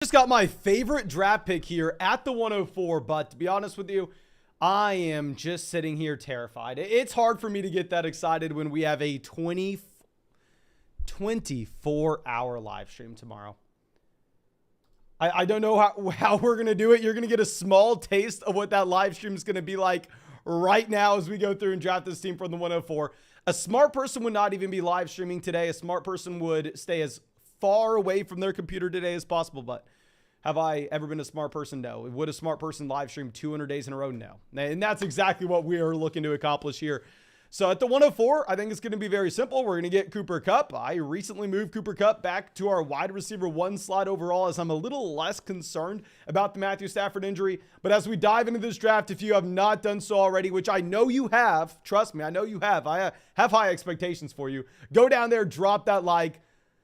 Just got my favorite draft pick here at the 104, but to be honest with you, I am just sitting here terrified. It's hard for me to get that excited when we have a 24-hour live stream tomorrow. I don't know how we're going to do it. You're going to get a small taste of what that live stream is going to be like right now as we go through and draft this team from the 104. A smart person would not even be live streaming today. A smart person would stay as far away from their computer today as possible. But have I ever been a smart person? No. Would a smart person live stream 200 days in a row? No. And that's exactly what we are looking to accomplish here. So at the 104, I think it's going to be very simple. We're going to get Cooper Kupp. I recently moved Cooper Kupp back to our wide receiver 1 slot overall, as I'm a little less concerned about the Matthew Stafford injury. But as we dive into this draft, if you have not done so already, which I know you have, trust me, I know you have. I have high expectations for you. Go down there, drop that like,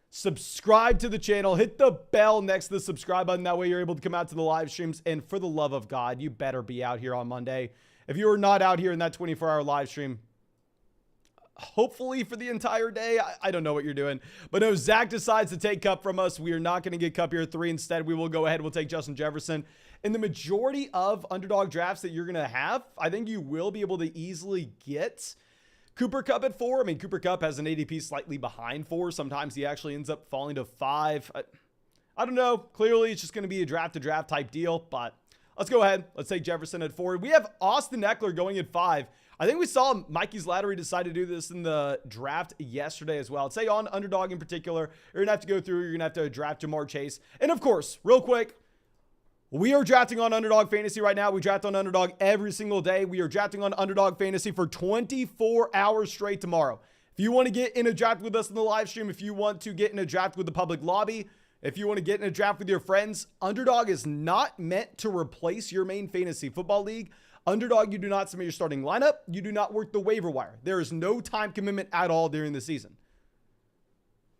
subscribe to the channel, hit the bell next to the subscribe button. That way you're able to come out to the live streams. And for the love of God, you better be out here on Monday. If you are not out here in that 24-hour live stream, hopefully for the entire day, I don't know what you're doing. But no, Zach decides to take Kupp from us. We are not going to get Kupp here at 3. Instead, we will go ahead. We'll take Justin Jefferson. In the majority of underdog drafts that you're going to have, I think you will be able to easily get Cooper Kupp at 4. I mean, Cooper Kupp has an ADP slightly behind 4. Sometimes he actually ends up falling to 5. I don't know. Clearly, it's just going to be a draft-to-draft type deal. But let's go ahead. Let's take Jefferson at 4. We have Austin Eckler going at 5. I think we saw Mikey's Lattery decide to do this in the draft yesterday as well. I'd say on underdog in particular, you're going to have to go through. You're going to have to draft Jamar Chase. And of course, real quick, we are drafting on Underdog Fantasy right now. We draft on Underdog every single day. We are drafting on Underdog Fantasy for 24 hours straight tomorrow. If you want to get in a draft with us in the live stream, if you want to get in a draft with the public lobby, if you want to get in a draft with your friends, Underdog is not meant to replace your main fantasy football league. Underdog, you do not submit your starting lineup. You do not work the waiver wire. There is no time commitment at all during the season.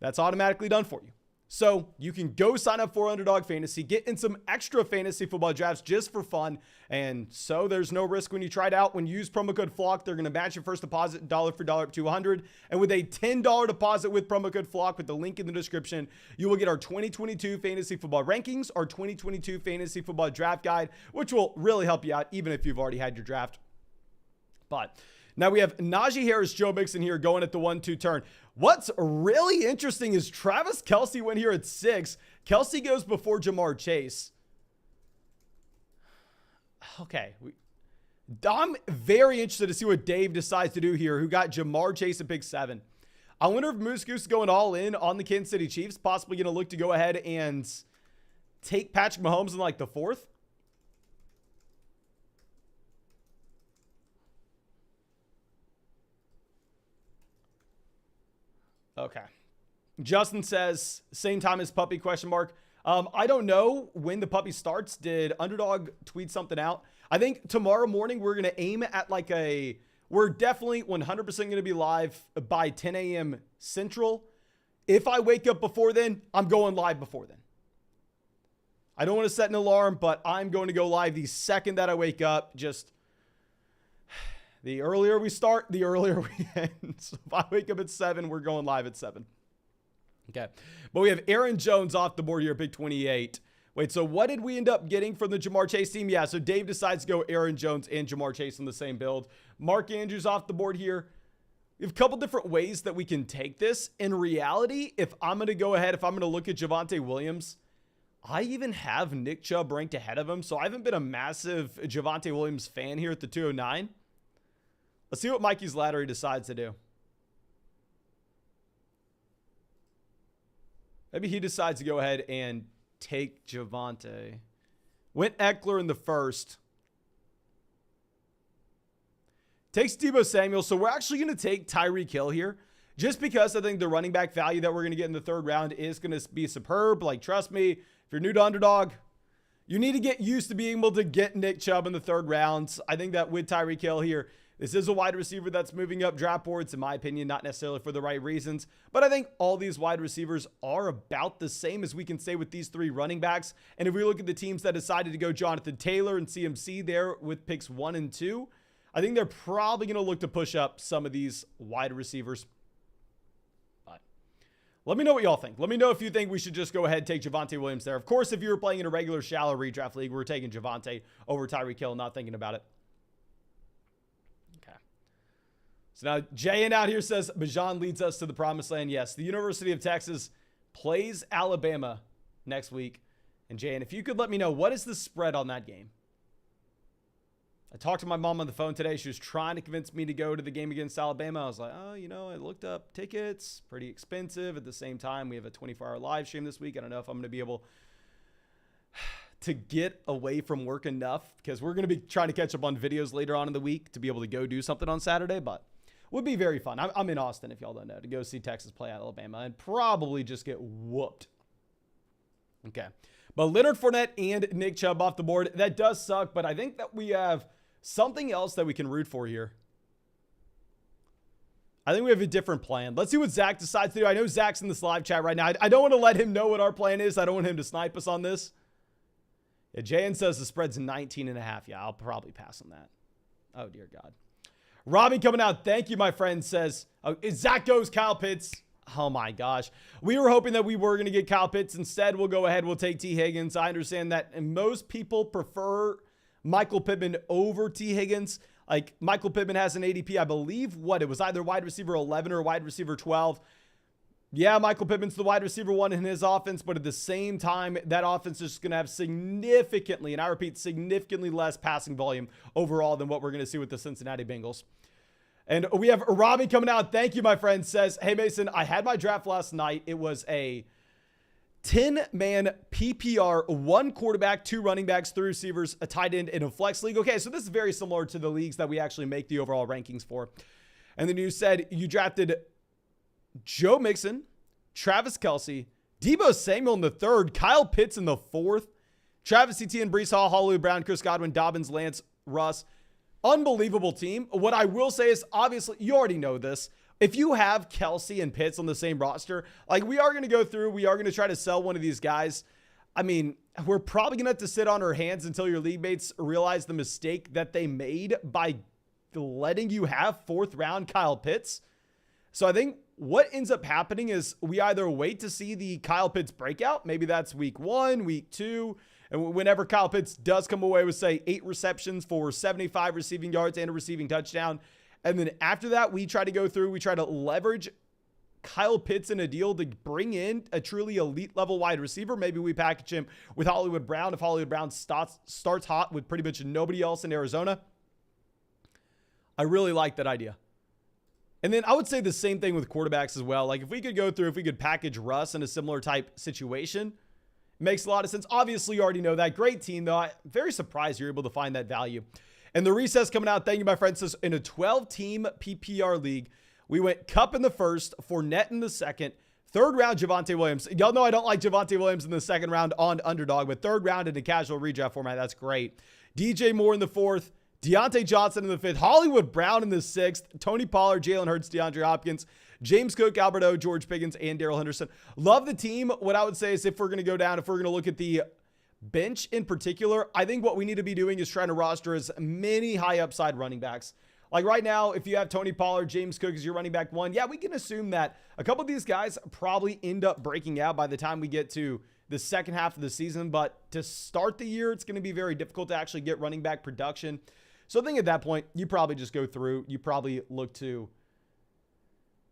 That's automatically done for you. So you can go sign up for Underdog Fantasy, get in some extra fantasy football drafts just for fun. And so there's no risk when you try it out. When you use promo code FLOCK, they're going to match your first deposit dollar for dollar up to $200. And with a $10 deposit with promo code FLOCK with the link in the description, you will get our 2022 fantasy football rankings, our 2022 fantasy football draft guide, which will really help you out even if you've already had your draft. But now we have Najee Harris, Joe Mixon here going at the 1-2 turn. What's really interesting is Travis Kelce went here at 6. Kelce goes before Jamar Chase. Okay. I'm very interested to see what Dave decides to do here, who got Jamar Chase at pick 7. I wonder if Moose Goose is going all in on the Kansas City Chiefs, possibly going to look to go ahead and take Patrick Mahomes in like the 4th. Okay. Justin says, same time as Puppy, question mark. I don't know when the Puppy starts. Did Underdog tweet something out? I think tomorrow morning we're going to aim at like we're definitely 100% going to be live by 10 a.m. Central. If I wake up before then, I'm going live before then. I don't want to set an alarm, but I'm going to go live the second that I wake up. Just the earlier we start, the earlier we end. So if I wake up at 7, we're going live at 7. Okay. But we have Aaron Jones off the board here, pick 28. Wait, so what did we end up getting from the Jamar Chase team? Yeah, so Dave decides to go Aaron Jones and Jamar Chase in the same build. Mark Andrews off the board here. We have a couple different ways that we can take this. In reality, if I'm going to go ahead, if I'm going to look at Javonte Williams, I even have Nick Chubb ranked ahead of him. So I haven't been a massive Javonte Williams fan here at the 209. Let's see what Mikey's Lattery decides to do. Maybe he decides to go ahead and take Javonte. Went Eckler in the 1st. Takes Deebo Samuel. So we're actually going to take Tyreek Hill here. Just because I think the running back value that we're going to get in the 3rd round is going to be superb. Like, trust me, if you're new to Underdog, you need to get used to being able to get Nick Chubb in the 3rd round. I think that with Tyreek Hill here, this is a wide receiver that's moving up draft boards, in my opinion, not necessarily for the right reasons. But I think all these wide receivers are about the same as we can say with these 3 running backs. And if we look at the teams that decided to go Jonathan Taylor and CMC there with picks 1 and 2, I think they're probably going to look to push up some of these wide receivers. But Let me know what y'all think. Let me know if you think we should just go ahead and take Javonte Williams there. Of course, if you were playing in a regular shallow redraft league, we're taking Javonte over Tyreek Hill, not thinking about it. Okay. So now Jay out here says, Bijan leads us to the promised land. Yes, the University of Texas plays Alabama next week. And Jay, if you could let me know, what is the spread on that game? I talked to my mom on the phone today. She was trying to convince me to go to the game against Alabama. I was like, oh, you know, I looked up tickets, pretty expensive. At the same time, we have a 24-hour live stream this week. I don't know if I'm going to be able to get away from work enough, because we're going to be trying to catch up on videos later on in the week to be able to go do something on Saturday, but would be very fun. I'm in Austin, if y'all don't know, to go see Texas play Alabama and probably just get whooped. Okay. But Leonard Fournette and Nick Chubb off the board. That does suck, but I think that we have something else that we can root for here. I think we have a different plan. Let's see what Zach decides to do. I know Zach's in this live chat right now. I don't want to let him know what our plan is. I don't want him to snipe us on this. Yeah, Jayan says the spread's 19.5. Yeah, I'll probably pass on that. Oh, dear God. Robbie coming out. Thank you, my friend, says, Zach goes Kyle Pitts. Oh, my gosh. We were hoping that we were going to get Kyle Pitts. Instead, we'll go ahead. We'll take T. Higgins. I understand that most people prefer Michael Pittman over T. Higgins. Like, Michael Pittman has an ADP, I believe, it was either wide receiver 11 or wide receiver 12. Yeah, Michael Pittman's the wide receiver 1 in his offense, but at the same time, that offense is just going to have significantly, and I repeat, significantly less passing volume overall than what we're going to see with the Cincinnati Bengals. And we have Robbie coming out. Thank you, my friend. Says, hey, Mason, I had my draft last night. It was a 10-man PPR, 1 quarterback, 2 running backs, 3 receivers, a tight end, in a flex league. Okay, so this is very similar to the leagues that we actually make the overall rankings for. And then you said you drafted Joe Mixon, Travis Kelce, Deebo Samuel in the 3rd, Kyle Pitts in the 4th, Travis Etienne, Breece Hall, Hollywood Brown, Chris Godwin, Dobbins, Lance, Russ. Unbelievable team. What I will say is, obviously, you already know this. If you have Kelce and Pitts on the same roster, like, we are going to go through, we are going to try to sell one of these guys. I mean, we're probably going to have to sit on our hands until your league mates realize the mistake that they made by letting you have 4th round Kyle Pitts. So I think what ends up happening is we either wait to see the Kyle Pitts breakout. Maybe that's week 1, week 2. And whenever Kyle Pitts does come away with, say, 8 receptions for 75 receiving yards and a receiving touchdown, and then after that, we try to go through, we try to leverage Kyle Pitts in a deal to bring in a truly elite level wide receiver. Maybe we package him with Hollywood Brown if Hollywood Brown starts hot with pretty much nobody else in Arizona. I really like that idea. And then I would say the same thing with quarterbacks as well. Like, if we could package Russ in a similar type situation, it makes a lot of sense. Obviously, you already know that. Great team, though. I'm very surprised you're able to find that value. And the recess coming out, thank you, my friend, says in a 12-team PPR league, we went Kupp in the 1st, Fournette in the 2nd, 3rd round Javonte Williams. Y'all know I don't like Javonte Williams in the 2nd round on underdog, but 3rd round in a casual redraft format, that's great. DJ Moore in the 4th, Deontay Johnson in the 5th, Hollywood Brown in the 6th, Tony Pollard, Jalen Hurts, DeAndre Hopkins, James Cook, Alberto, George Pickens, and Darrell Henderson. Love the team. What I would say is, if we're going to go down, if we're going to look at the bench in particular, I think what we need to be doing is trying to roster as many high upside running backs. Like right now, if you have Tony Pollard, James Cook as your running back 1, yeah, we can assume that a couple of these guys probably end up breaking out by the time we get to the second half of the season. But to start the year, it's going to be very difficult to actually get running back production. So I think at that point, you probably just go through, you probably look to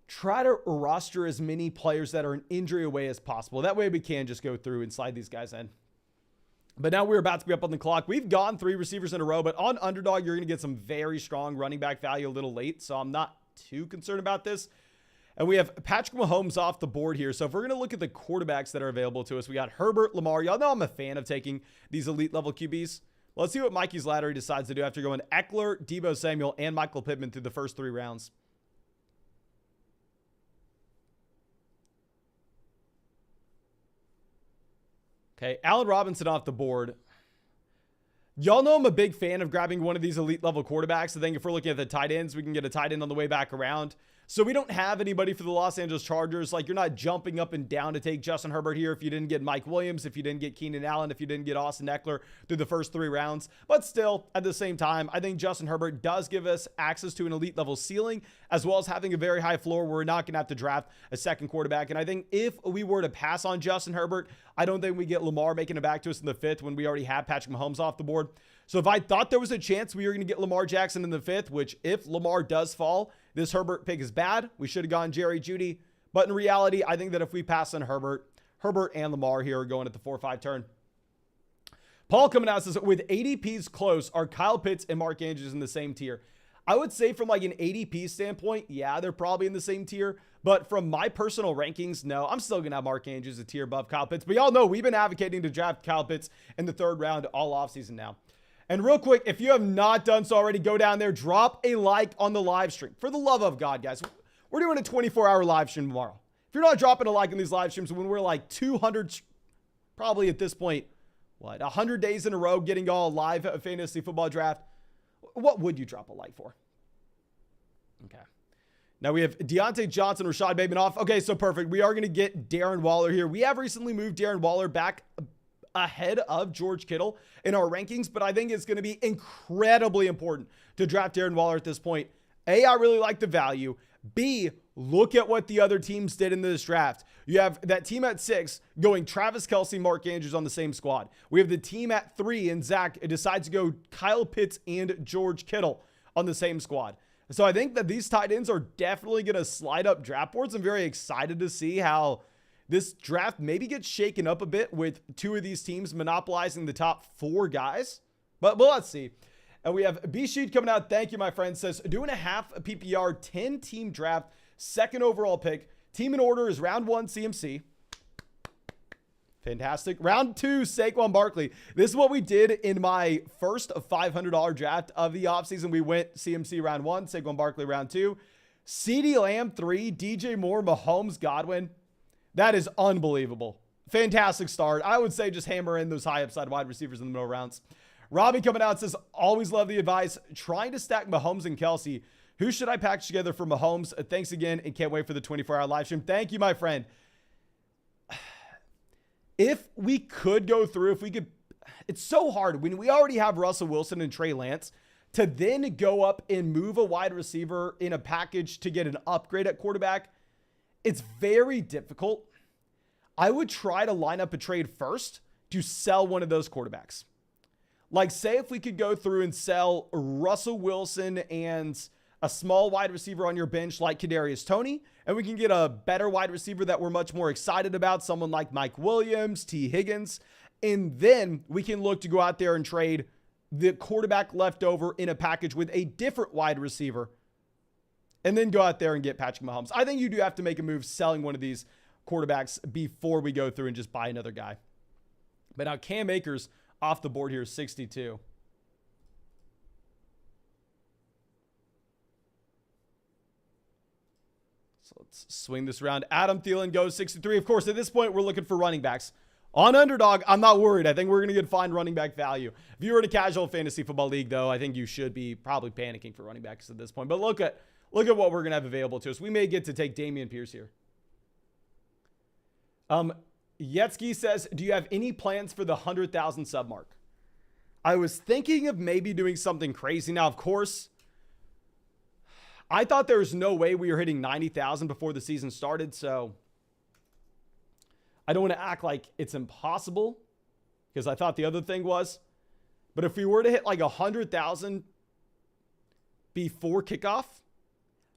try to roster as many players that are an injury away as possible. That way we can just go through and slide these guys in. But now we're about to be up on the clock. We've gone 3 receivers in a row, but on underdog, you're going to get some very strong running back value a little late. So I'm not too concerned about this. And we have Patrick Mahomes off the board here. So if we're going to look at the quarterbacks that are available to us, we got Herbert, Lamar. Y'all know I'm a fan of taking these elite level QBs. Let's see what Mikey's Lattery decides to do after going Eckler, Deebo Samuel, and Michael Pittman through the first 3 rounds. Okay, Allen Robinson off the board. Y'all know I'm a big fan of grabbing one of these elite level quarterbacks. I think if we're looking at the tight ends, we can get a tight end on the way back around. So we don't have anybody for the Los Angeles Chargers. Like, you're not jumping up and down to take Justin Herbert here if you didn't get Mike Williams, if you didn't get Keenan Allen, if you didn't get Austin Eckler through the first 3 rounds. But still, at the same time, I think Justin Herbert does give us access to an elite level ceiling, as well as having a very high floor where we're not going to have to draft a second quarterback. And I think if we were to pass on Justin Herbert, I don't think we get Lamar making it back to us in the 5th when we already have Patrick Mahomes off the board. So if I thought there was a chance we were going to get Lamar Jackson in the 5th, which if Lamar does fall, this Herbert pick is bad. We should have gone Jerry Jeudy. But in reality, I think that if we pass on Herbert and Lamar here are going at the 4-5 turn. Paul coming out says, with ADPs close, are Kyle Pitts and Mark Andrews in the same tier? I would say from like an ADP standpoint, yeah, they're probably in the same tier. But from my personal rankings, no, I'm still going to have Mark Andrews a tier above Kyle Pitts. But y'all know we've been advocating to draft Kyle Pitts in the 3rd round all offseason now. And real quick, if you have not done so already, go down there, drop a like on the live stream. For the love of God, guys, we're doing a 24-hour live stream tomorrow. If you're not dropping a like on these live streams when we're like 200, probably at this point, 100 days in a row getting all live fantasy football draft, what would you drop a like for? Okay. Now we have Deontay Johnson, Rashad Bateman off. Okay, so perfect. We are going to get Darren Waller here. We have recently moved Darren Waller back ahead of George Kittle in our rankings, but I think it's going to be incredibly important to draft Darren Waller at this point. A, I really like the value. B, look at what the other teams did in this draft. You have that team at 6 going Travis Kelce, Mark Andrews on the same squad. We have the team at 3 and Zach decides to go Kyle Pitts and George Kittle on the same squad. So I think that these tight ends are definitely going to slide up draft boards. I'm very excited to see how this draft maybe gets shaken up a bit with 2 of these teams monopolizing the top 4 guys. But let's see. And we have B-Sheet coming out. Thank you, my friend. Says, doing a half PPR 10-team draft, 2nd overall pick. Team in order is round 1, CMC. Fantastic. Round 2, Saquon Barkley. This is what we did in my first $500 draft of the offseason. We went CMC round 1, Saquon Barkley round 2. CeeDee Lamb 3, DJ Moore, Mahomes, Godwin. That is unbelievable. Fantastic start. I would say just hammer in those high upside wide receivers in the middle rounds. Robbie coming out says, always love the advice. Trying to stack Mahomes and Kelce. Who should I package together for Mahomes? Thanks again and can't wait for the 24-hour live stream. Thank you, my friend. If we could go through, if we could, it's so hard when we already have Russell Wilson and Trey Lance to then go up and move a wide receiver in a package to get an upgrade at quarterback. It's very difficult. I would try to line up a trade first to sell one of those quarterbacks. Like, say if we could go through and sell Russell Wilson and a small wide receiver on your bench like Kadarius Toney, and we can get a better wide receiver that we're much more excited about, someone like Mike Williams, T. Higgins, and then we can look to go out there and trade the quarterback left over in a package with a different wide receiver, and then go out there and get Patrick Mahomes. I think you do have to make a move selling one of these quarterbacks before we go through and just buy another guy. But now Cam Akers off the board here, 62. So let's swing this around. Adam Thielen goes 63. Of course, at this point, we're looking for running backs. On underdog, I'm not worried. I think we're going to get fine running back value. If you were in a casual fantasy football league, though, I think you should be probably panicking for running backs at this point. But look at what we're going to have available to us. We may get to take Dameon Pierce here. Yetsky says, do you have any plans for the 100,000 sub mark? I was thinking of maybe doing something crazy. Now, of course, I thought there was no way we were hitting 90,000 before the season started. So I don't want to act like it's impossible because I thought the other thing was. But if we were to hit like 100,000 before kickoff,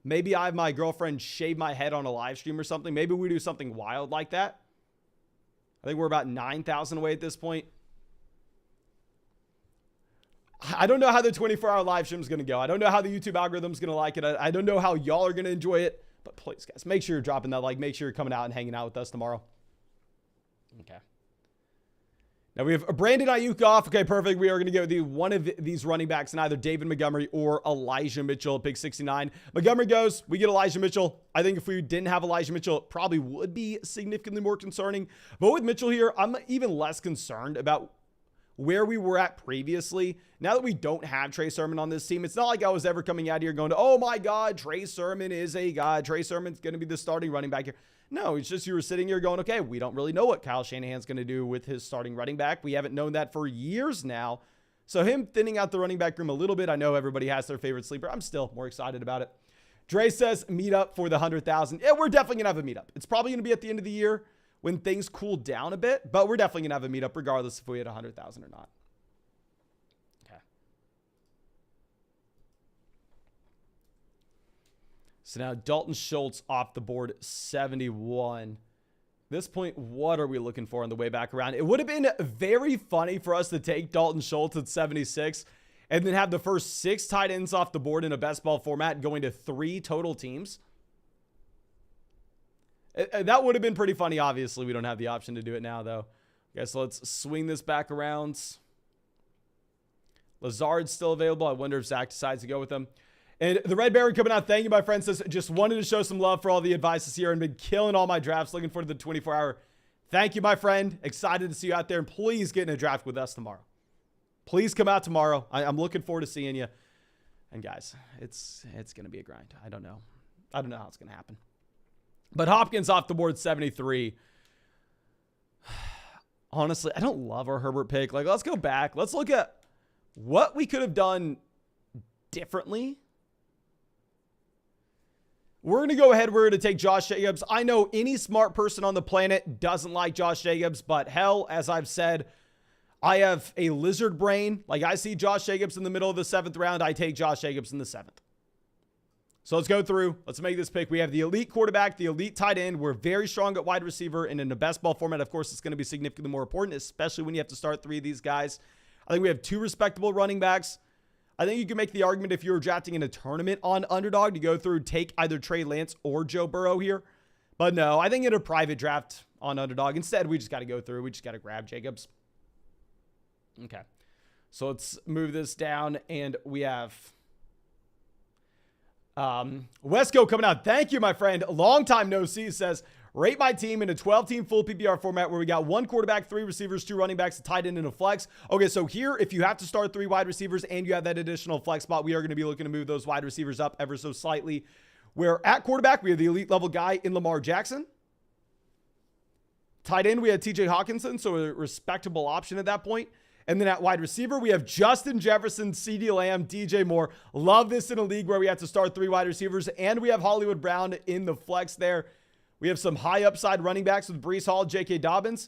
maybe I have my girlfriend shave my head on a live stream or something. Maybe we do something wild like that. I think we're about 9,000 away at this point. I don't know how the 24-hour live stream is going to go. I don't know how the YouTube algorithm is going to like it. I don't know how y'all are going to enjoy it. But please, guys, make sure you're dropping that like. Make sure you're coming out and hanging out with us tomorrow. Okay. Now we have Brandon Ayuk off. Okay, perfect. We are going to go with one of these running backs in either David Montgomery or Elijah Mitchell, pick 69. Montgomery goes. We get Elijah Mitchell. I think if we didn't have Elijah Mitchell, it probably would be significantly more concerning. But with Mitchell here, I'm even less concerned about where we were at previously. Now that we don't have Trey Sermon on this team, it's not like I was ever coming out here going, oh my God, Trey Sermon is a god. Trey Sermon's going to be the starting running back here. No, it's just you were sitting here going, okay, we don't really know what Kyle Shanahan's going to do with his starting running back. We haven't known that for years now. So him thinning out the running back room a little bit, I know everybody has their favorite sleeper. I'm still more excited about it. Dre says, meet up for the 100,000. Yeah, we're definitely going to have a meetup. It's probably going to be at the end of the year when things cool down a bit, but we're definitely going to have a meetup regardless if we hit 100,000 or not. Okay. So now Dalton Schultz off the board, 71. At this point, what are we looking for on the way back around? It would have been very funny for us to take Dalton Schultz at 76 and then have the first 6 tight ends off the board in a best ball format going to 3 total teams. That would have been pretty funny. Obviously, we don't have the option to do it now, though. Okay, so let's swing this back around. Lazard's still available. I wonder if Zach decides to go with him. And the Red Baron coming out. Thank you, my friend. Says, just wanted to show some love for all the advice this year and been killing all my drafts. Looking forward to the 24-hour. Thank you, my friend. Excited to see you out there. And please get in a draft with us tomorrow. Please come out tomorrow. I'm looking forward to seeing you. And guys, it's going to be a grind. I don't know how it's going to happen. But Hopkins off the board, 73. Honestly, I don't love our Herbert pick. Like, let's go back. Let's look at what we could have done differently. We're going to go ahead. We're going to take Josh Jacobs. I know any smart person on the planet doesn't like Josh Jacobs, but hell, as I've said, I have a lizard brain. Like, I see Josh Jacobs in the middle of the 7th round. I take Josh Jacobs in the 7th. So let's go through. Let's make this pick. We have the elite quarterback, the elite tight end. We're very strong at wide receiver. And in the best ball format, of course, it's going to be significantly more important, especially when you have to start 3 of these guys. I think we have 2 respectable running backs. I think you can make the argument if you were drafting in a tournament on underdog to go through, take either Trey Lance or Joe Burrow here. But no, I think in a private draft on underdog, instead, we just got to go through. We just got to grab Jacobs. Okay. So let's move this down. And we have Wesco coming out. Thank you, my friend. Long time no see. Says, rate my team in a 12-team full PPR format where we got 1 quarterback, 3 receivers, 2 running backs, a tight end, and a flex. Okay, so here, if you have to start 3 wide receivers and you have that additional flex spot, we are going to be looking to move those wide receivers up ever so slightly. Where at quarterback, we have the elite level guy in Lamar Jackson. Tight end, we had TJ Hawkinson, so a respectable option at that point. And then at wide receiver, we have Justin Jefferson, CeeDee Lamb, DJ Moore. Love this in a league where we have to start 3 wide receivers. And we have Hollywood Brown in the flex there. We have some high upside running backs with Breece Hall, J.K. Dobbins.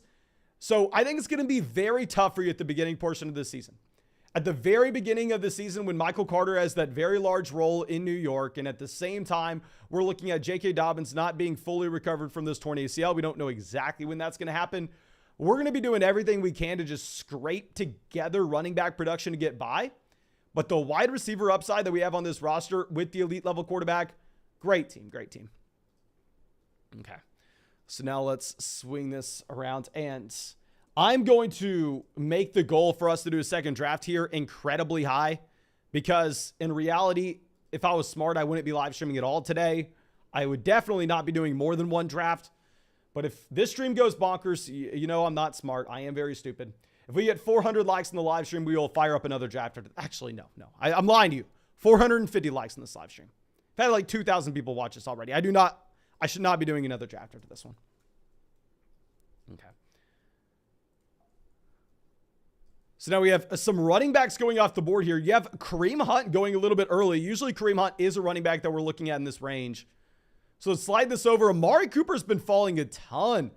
So I think it's going to be very tough for you at the beginning portion of this season. At the very beginning of the season, when Michael Carter has that very large role in New York, and at the same time, we're looking at J.K. Dobbins not being fully recovered from this torn ACL. We don't know exactly when that's going to happen. We're going to be doing everything we can to just scrape together running back production to get by. But the wide receiver upside that we have on this roster with the elite level quarterback, great team, great team. Okay. So now let's swing this around. And I'm going to make the goal for us to do a second draft here incredibly high. Because in reality, if I was smart, I wouldn't be live streaming at all today. I would definitely not be doing more than 1 draft. But if this stream goes bonkers, you know I'm not smart. I am very stupid. If we get 400 likes in the live stream, we will fire up another draft. Actually, no. I'm lying to you. 450 likes in this live stream. I've had like 2,000 people watch this already. I should not be doing another draft after this one. Okay. So now we have some running backs going off the board here. You have Kareem Hunt going a little bit early. Usually Kareem Hunt is a running back that we're looking at in this range. So let's slide this over. Amari Cooper's been falling a ton.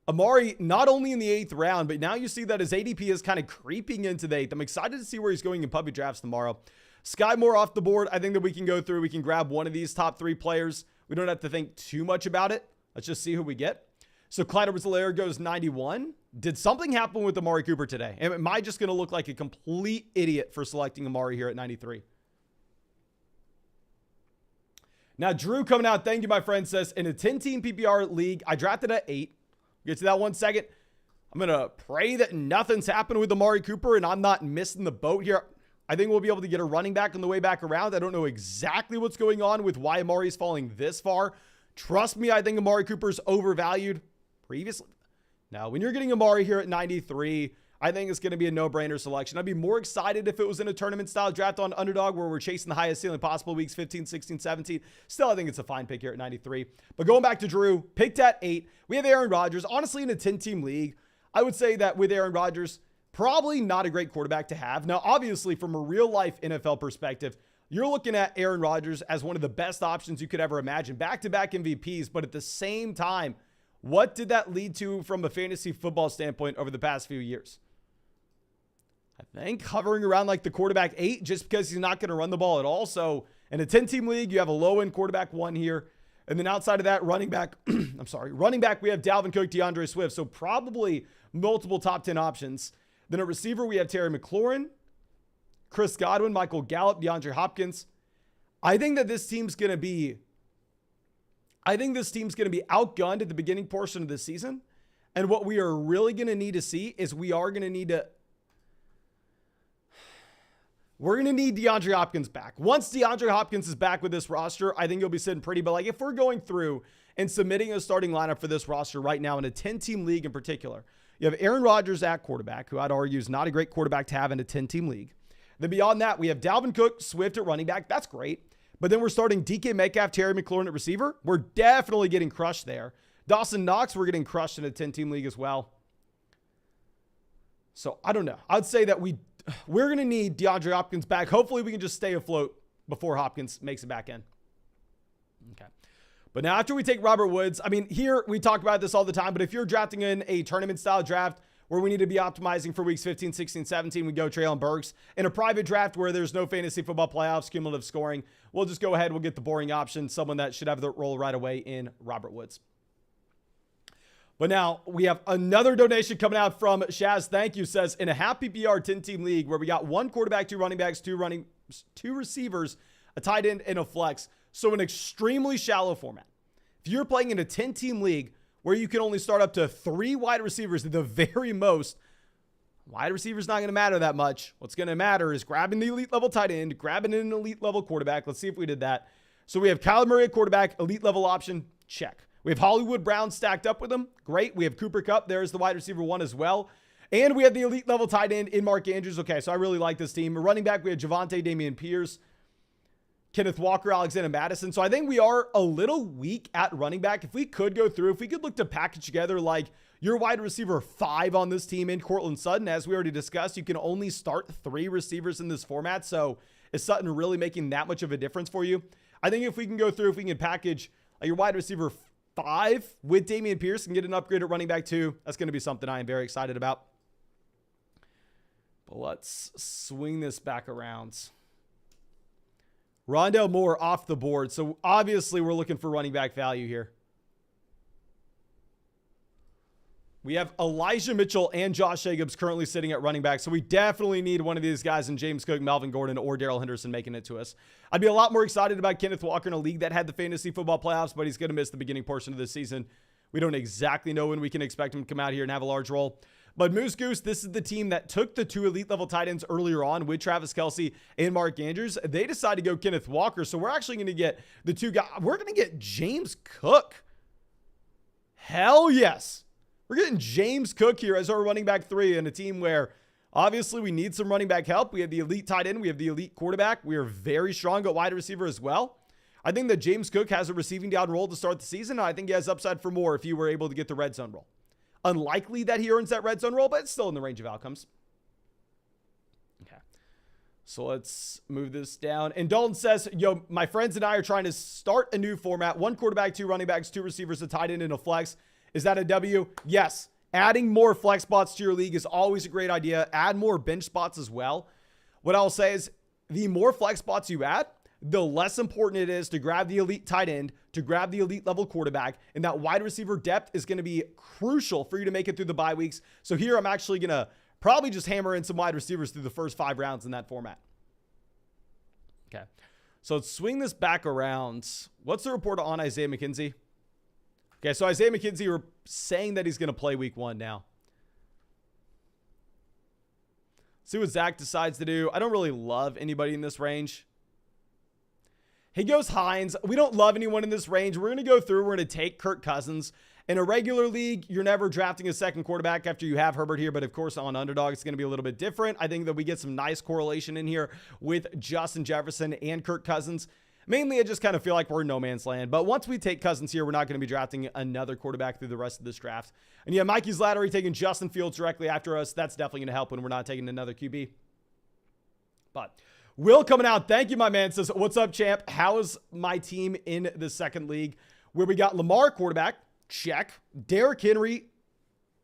Amari, not only in the 8th round, but now you see that his ADP is kind of creeping into the 8th. I'm excited to see where he's going in puppy drafts tomorrow. Sky Moore off the board. I think that we can go through. We can grab one of these top 3 players. We don't have to think too much about it. Let's just see who we get. So Clyde Edwards-Helaire goes 91. Did something happen with Amari Cooper today? Am I just going to look like a complete idiot for selecting Amari here at 93? Now, Drew coming out. Thank you, my friend. Says, in a 10-team PPR league, I drafted at 8. We'll get to that 1 second. I'm going to pray that nothing's happened with Amari Cooper and I'm not missing the boat here. I think we'll be able to get a running back on the way back around. I don't know exactly what's going on with why Amari's falling this far. Trust me, I think Amari Cooper's overvalued previously. Now, when you're getting Amari here at 93, I think it's going to be a no-brainer selection. I'd be more excited if it was in a tournament-style draft on Underdog where we're chasing the highest ceiling possible weeks 15, 16, 17. Still, I think it's a fine pick here at 93. But going back to Drew, picked at 8. We have Aaron Rodgers. Honestly, in a 10-team league, I would say that with Aaron Rodgers, probably not a great quarterback to have. Now, obviously, from a real-life NFL perspective, you're looking at Aaron Rodgers as one of the best options you could ever imagine. Back-to-back MVPs, but at the same time, what did that lead to from a fantasy football standpoint over the past few years? I think hovering around like the quarterback 8 just because he's not going to run the ball at all. So in a 10-team league, you have a low-end quarterback 1 here. And then outside of that, running back, running back, we have Dalvin Cook, DeAndre Swift. So probably multiple top 10 options. Then at receiver, we have Terry McLaurin, Chris Godwin, Michael Gallup, DeAndre Hopkins. I think this team's going to be outgunned at the beginning portion of the season. And what we are really going to need to see is we're going to need DeAndre Hopkins back. Once DeAndre Hopkins is back with this roster, I think he'll be sitting pretty. But like if we're going through and submitting a starting lineup for this roster right now in a 10-team league in particular, you have Aaron Rodgers at quarterback, who I'd argue is not a great quarterback to have in a 10-team league. Then beyond that, we have Dalvin Cook, Swift at running back. That's great. But then we're starting DK Metcalf, Terry McLaurin at receiver. We're definitely getting crushed there. Dawson Knox, we're getting crushed in a 10-team league as well. So I don't know. I'd say that we're going to need DeAndre Hopkins back. Hopefully we can just stay afloat before Hopkins makes it back in. Okay. But now after we take Robert Woods, I mean, here we talk about this all the time, but if you're drafting in a tournament style draft where we need to be optimizing for weeks 15, 16, 17, we go Treylon Burks. In a private draft where there's no fantasy football playoffs, cumulative scoring, we'll just go ahead. We'll get the boring option, someone that should have the role right away in Robert Woods. But now we have another donation coming out from Shaz. Thank you. Says in a half PPR 10-team league where we got 1 quarterback, 2 running backs, 2 receivers, a tight end, and a flex. So an extremely shallow format. If you're playing in a 10-team league where you can only start up to 3 wide receivers at the very most, wide receiver's not going to matter that much. What's going to matter is grabbing the elite level tight end, grabbing an elite level quarterback. Let's see if we did that. So we have Kyler Murray at quarterback, elite level option, check. We have Hollywood Brown stacked up with him. Great. We have Cooper Kupp. There's the wide receiver 1 as well. And we have the elite level tight end in Mark Andrews. Okay, so I really like this team. Running back, we have Javonte, Damian Pierce, Kenneth Walker, Alexander Madison. So I think we are a little weak at running back. If we could go through, if we could look to package together like your wide receiver 5 on this team in Cortland Sutton, as we already discussed, you can only start 3 receivers in this format. So is Sutton really making that much of a difference for you? I think if we can go through, if we can package your wide receiver 5 with Damian Pierce and get an upgrade at running back 2, that's going to be something I am very excited about. But let's swing this back around. Rondale Moore off the board. So obviously we're looking for running back value here. We have Elijah Mitchell and Josh Jacobs currently sitting at running back. So we definitely need one of these guys in James Cook, Melvin Gordon, or Darrell Henderson making it to us. I'd be a lot more excited about Kenneth Walker in a league that had the fantasy football playoffs, but he's going to miss the beginning portion of the season. We don't exactly know when we can expect him to come out here and have a large role. But Moose Goose, this is the team that took the 2 elite level tight ends earlier on with Travis Kelce and Mark Andrews. They decided to go Kenneth Walker. So we're actually going to get the 2 guys. We're going to get James Cook. Hell yes. We're getting James Cook here as our running back 3 in a team where obviously we need some running back help. We have the elite tight end. We have the elite quarterback. We are very strong at wide receiver as well. I think that James Cook has a receiving down role to start the season. And I think he has upside for more if he were able to get the red zone role. Unlikely that he earns that red zone role, but it's still in the range of outcomes. Okay. So let's move this down. And Dalton says, yo, my friends and I are trying to start a new format. 1 quarterback, 2 running backs, 2 receivers, a tight end, and a flex. Is that a W? Yes. Adding more flex spots to your league is always a great idea. Add more bench spots as well. What I'll say is the more flex spots you add, the less important it is to grab the elite tight end, to grab the elite level quarterback, and that wide receiver depth is going to be crucial for you to make it through the bye weeks. So here I'm actually going to probably just hammer in some wide receivers through the first 5 rounds in that format. Okay. So let's swing this back around. What's the report on Isaiah McKenzie? Okay, so Isaiah McKenzie, we're saying that he's going to play week 1 now. See what Zach decides to do. I don't really love anybody in this range. He goes Hines. We don't love anyone in this range. We're going to go through. We're going to take Kirk Cousins. In a regular league, you're never drafting a second quarterback after you have Herbert here. But of course, on underdog, it's going to be a little bit different. I think that we get some nice correlation in here with Justin Jefferson and Kirk Cousins. Mainly, I just kind of feel like we're in no man's land. But once we take Cousins here, we're not going to be drafting another quarterback through the rest of this draft. And yeah, Mikey's Lattery taking Justin Fields directly after us. That's definitely going to help when we're not taking another QB. But Will coming out. Thank you, my man. Says, what's up, champ? How is my team in the second league? Where we got Lamar quarterback. Check. Derrick Henry.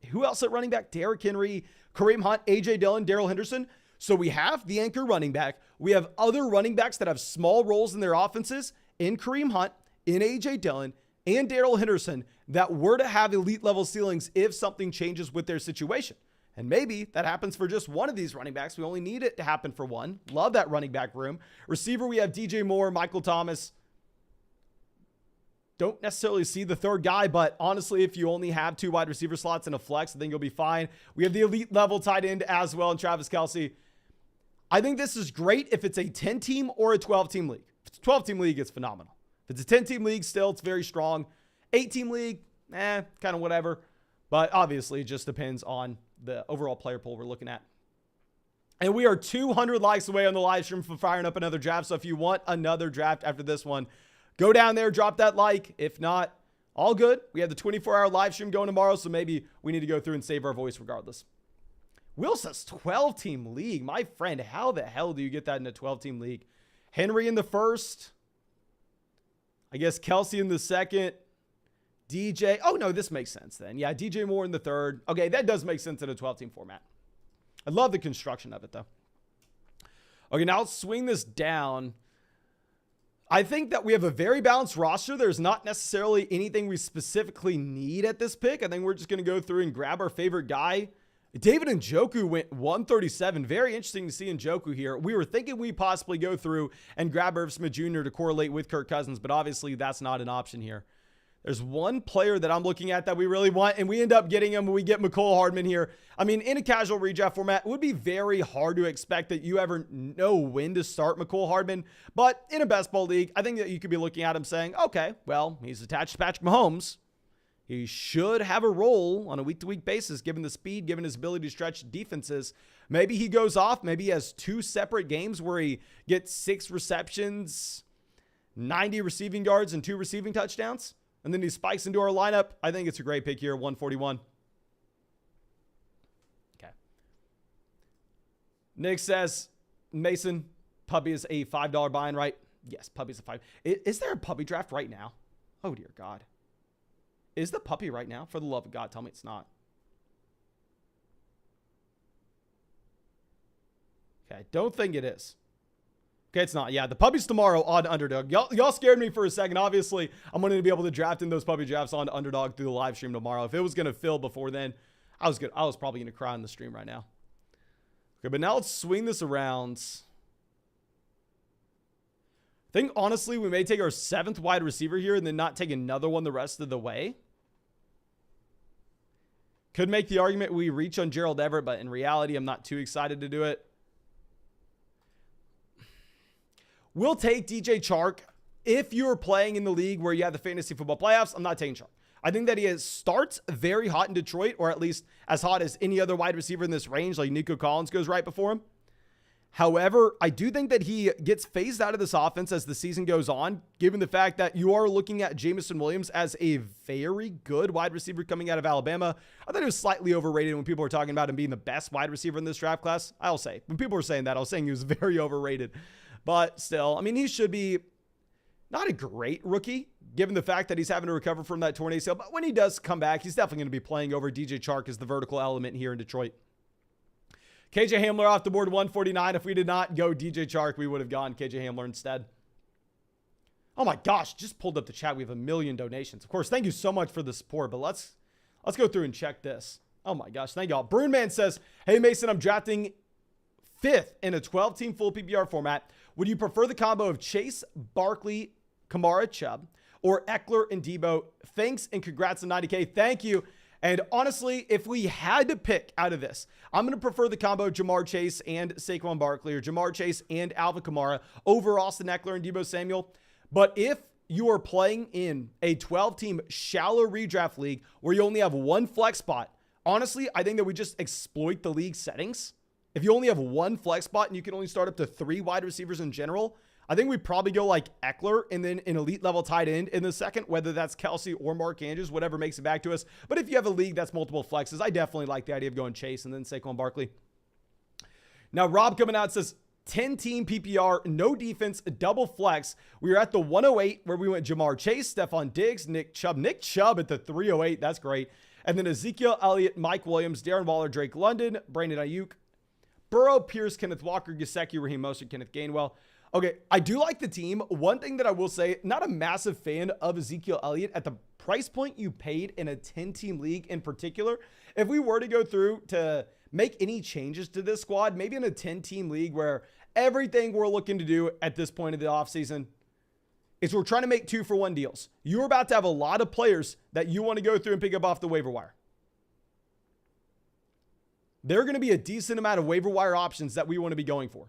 Who else at running back? Derrick Henry, Kareem Hunt, A.J. Dillon, Darrell Henderson. So we have the anchor running back. We have other running backs that have small roles in their offenses in Kareem Hunt, in A.J. Dillon, and Darrell Henderson that were to have elite level ceilings if something changes with their situation. And maybe that happens for just one of these running backs. We only need it to happen for one. Love that running back room. Receiver, we have DJ Moore, Michael Thomas. Don't necessarily see the third guy, but honestly, if you only have 2 wide receiver slots and a flex, I think you'll be fine. We have the elite level tight end as well in Travis Kelce. I think this is great if it's a 10-team or a 12-team league. If it's a 12-team league, it's phenomenal. If it's a 10-team league, still, it's very strong. 8-team league, kind of whatever. But obviously, it just depends on the overall player pool we're looking at. And we are 200 likes away on the live stream from firing up another draft. So if you want another draft after this one, go down there, drop that like. If not, all good. We have the 24-hour live stream going tomorrow, so maybe we need to go through and save our voice regardless. Will says 12-team league. My friend, how the hell do you get that in a 12-team league? Henry in the first. I guess Kelce in the second. DJ. Oh, no, this makes sense then. Yeah, DJ Moore in the third. Okay, that does make sense in a 12-team format. I love the construction of it, though. Okay, now let's swing this down. I think that we have a very balanced roster. There's not necessarily anything we specifically need at this pick. I think we're just going to go through and grab our favorite guy. David Njoku went 137. Very interesting to see Njoku here. We were thinking we possibly go through and grab Irv Smith Jr. to correlate with Kirk Cousins, but obviously that's not an option here. There's one player that I'm looking at that we really want, and we end up getting him when we get McCole Hardman here. I mean, in a casual redraft format, it would be very hard to expect that you ever know when to start McCole Hardman. But in a best ball league, I think that you could be looking at him saying, okay, well, he's attached to Patrick Mahomes. He should have a role on a week-to-week basis, given the speed, given his ability to stretch defenses. Maybe he goes off. Maybe he has 2 separate games where he gets 6 receptions, 90 receiving yards, and 2 receiving touchdowns. And then he spikes into our lineup. I think it's a great pick here, 141. Okay. Nick says, Mason, Puppy is a $5 buy-in, right? Yes, Puppy's a $5. Is there a Puppy draft right now? Oh, dear God. Is the Puppy right now? For the love of God, tell me it's not. Okay, don't think it is. Okay, it's not. Yeah, the Puppy's tomorrow on Underdog. Y'all scared me for a second. Obviously, I'm going to be able to draft in those Puppy drafts on Underdog through the live stream tomorrow. If it was going to fill before then, I was probably going to cry on the stream right now. Okay, but now let's swing this around. I think, honestly, we may take our 7th wide receiver here and then not take another one the rest of the way. Could make the argument we reach on Gerald Everett, but in reality, I'm not too excited to do it. We'll take DJ Chark. If you're playing in the league where you have the fantasy football playoffs, I'm not taking Chark. I think that he starts very hot in Detroit, or at least as hot as any other wide receiver in this range, like Nico Collins goes right before him. However, I do think that he gets phased out of this offense as the season goes on, given the fact that you are looking at Jameson Williams as a very good wide receiver coming out of Alabama. I thought he was slightly overrated when people were talking about him being the best wide receiver in this draft class. I'll say, when people were saying that, I was saying he was very overrated. But still, I mean, he should be not a great rookie, given the fact that he's having to recover from that torn ACL. But when he does come back, he's definitely going to be playing over DJ Chark as the vertical element here in Detroit. KJ Hamler off the board, 149. If we did not go DJ Chark, we would have gone KJ Hamler instead. Oh my gosh, just pulled up the chat. We have 1 million donations. Of course, thank you so much for the support, but let's go through and check this. Oh my gosh, thank y'all. Bruneman says, hey Mason, I'm drafting 5th in a 12-team full PPR format. Would you prefer the combo of Chase, Barkley, Kamara, Chubb, or Eckler and Debo? Thanks and congrats on 90K. Thank you. And honestly, if we had to pick out of this, I'm going to prefer the combo Jamar Chase and Saquon Barkley, or Jamar Chase and Alvin Kamara over Austin Eckler and Debo Samuel. But if you are playing in a 12-team shallow redraft league where you only have one flex spot, honestly, I think that we just exploit the league settings. If you only have one flex spot and you can only start up to 3 wide receivers in general, I think we probably go like Eckler and then an elite level tight end in the second, whether that's Kelsey or Mark Andrews, whatever makes it back to us. But if you have a league that's multiple flexes, I definitely like the idea of going Chase and then Saquon Barkley. Now, Rob coming out says 10-team PPR, no defense, double flex. We are at the 108 where we went Jamar Chase, Stephon Diggs, Nick Chubb. Nick Chubb at the 308. That's great. And then Ezekiel Elliott, Mike Williams, Darren Waller, Drake London, Brandon Ayuk, Burrow, Pierce, Kenneth Walker, Gesicki, Raheem Mostert, Kenneth Gainwell. Okay, I do like the team. One thing that I will say, not a massive fan of Ezekiel Elliott at the price point you paid in a 10-team league in particular. If we were to go through to make any changes to this squad, maybe in a 10-team league where everything we're looking to do at this point of the offseason is we're trying to make 2-for-1 deals. You're about to have a lot of players that you want to go through and pick up off the waiver wire. There are going to be a decent amount of waiver wire options that we want to be going for.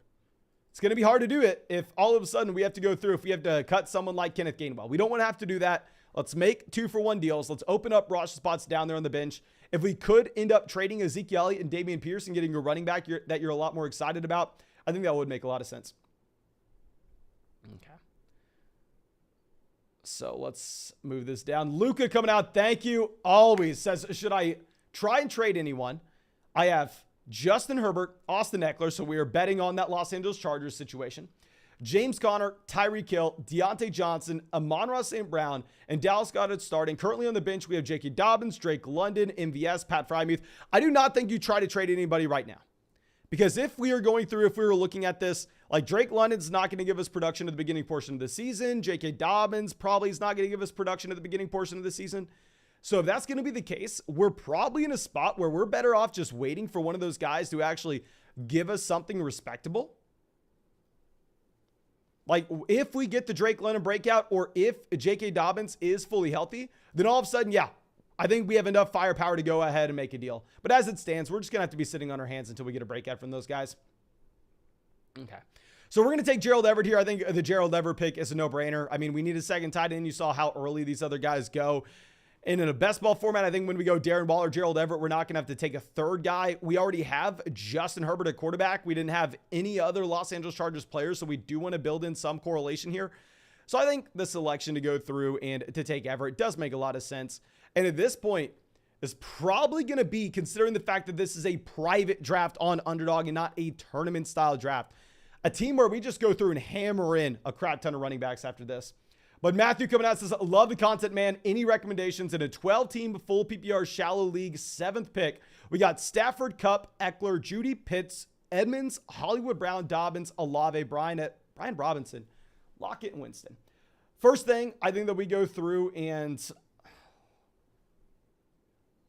It's going to be hard to do it if all of a sudden we have to go through, if we have to cut someone like Kenneth Gainwell. We don't want to have to do that. Let's make 2-for-1 deals. Let's open up roster spots down there on the bench. If we could end up trading Ezekiel Elliott and Dameon Pierce and getting a running back that you're a lot more excited about, I think that would make a lot of sense. Okay. So let's move this down. Luca coming out. Thank you. Always says, should I try and trade anyone? I have Justin Herbert, Austin Eckler, so we are betting on that Los Angeles Chargers situation. James Conner, Tyreek Hill, Deontay Johnson, Amon-Ra St. Brown, and Dallas Goedert starting. Currently on the bench, we have J.K. Dobbins, Drake London, MVS, Pat Frymuth. I do not think you try to trade anybody right now. Because if we were looking at this, like Drake London's not going to give us production at the beginning portion of the season. J.K. Dobbins probably is not going to give us production at the beginning portion of the season. So if that's going to be the case, we're probably in a spot where we're better off just waiting for one of those guys to actually give us something respectable. Like if we get the Drake London breakout or if J.K. Dobbins is fully healthy, then all of a sudden, yeah, I think we have enough firepower to go ahead and make a deal. But as it stands, we're just going to have to be sitting on our hands until we get a breakout from those guys. Okay. So we're going to take Gerald Everett here. I think the Gerald Everett pick is a no-brainer. I mean, we need a second tight end. You saw how early these other guys go. And in a best ball format, I think when we go Darren Waller, Gerald Everett, we're not going to have to take a third guy. We already have Justin Herbert at quarterback. We didn't have any other Los Angeles Chargers players, so we do want to build in some correlation here. So I think the selection to go through and to take Everett does make a lot of sense. And at this point, is probably going to be, considering the fact that this is a private draft on Underdog and not a tournament-style draft, a team where we just go through and hammer in a crap ton of running backs after this. But Matthew coming out says, love the content, man. Any recommendations in a 12-team full PPR shallow league 7th pick? We got Stafford, Kupp, Eckler, Judy, Pitts, Edmonds, Hollywood Brown, Dobbins, Olave, Brian Robinson, Lockett, and Winston. First thing, I think that we go through and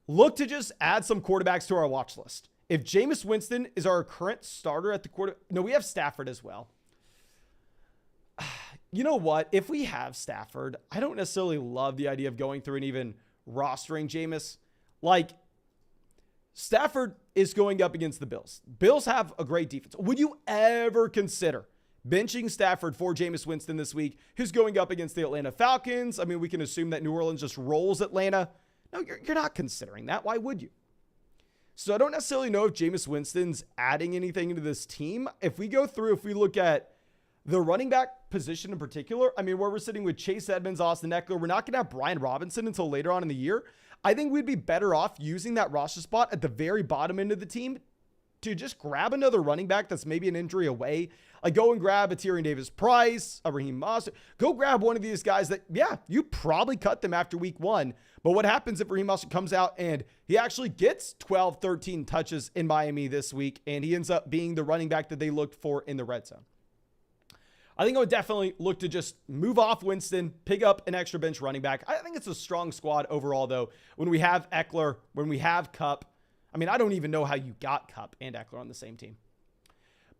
look to just add some quarterbacks to our watch list. If Jameis Winston is our current starter at the quarter, no, we have Stafford as well. You know what? If we have Stafford, I don't necessarily love the idea of going through and even rostering Jameis. Like, Stafford is going up against the Bills. Bills have a great defense. Would you ever consider benching Stafford for Jameis Winston this week, who's going up against the Atlanta Falcons? I mean, we can assume that New Orleans just rolls Atlanta. No, you're not considering that. Why would you? So I don't necessarily know if Jameis Winston's adding anything into this team. If we go through, if we look at the running back position in particular, I mean, where we're sitting with Chase Edmonds, Austin Eckler, we're not going to have Brian Robinson until later on in the year. I think we'd be better off using that roster spot at the very bottom end of the team to just grab another running back that's maybe an injury away. Like go and grab a Tyrion Davis-Price, a Raheem Mostert. Go grab one of these guys that, yeah, you probably cut them after week 1. But what happens if Raheem Mostert comes out and he actually gets 12, 13 touches in Miami this week and he ends up being the running back that they looked for in the red zone? I think I would definitely look to just move off Winston, pick up an extra bench running back. I think it's a strong squad overall, though. When we have Eckler, when we have Kupp, I mean, I don't even know how you got Kupp and Eckler on the same team.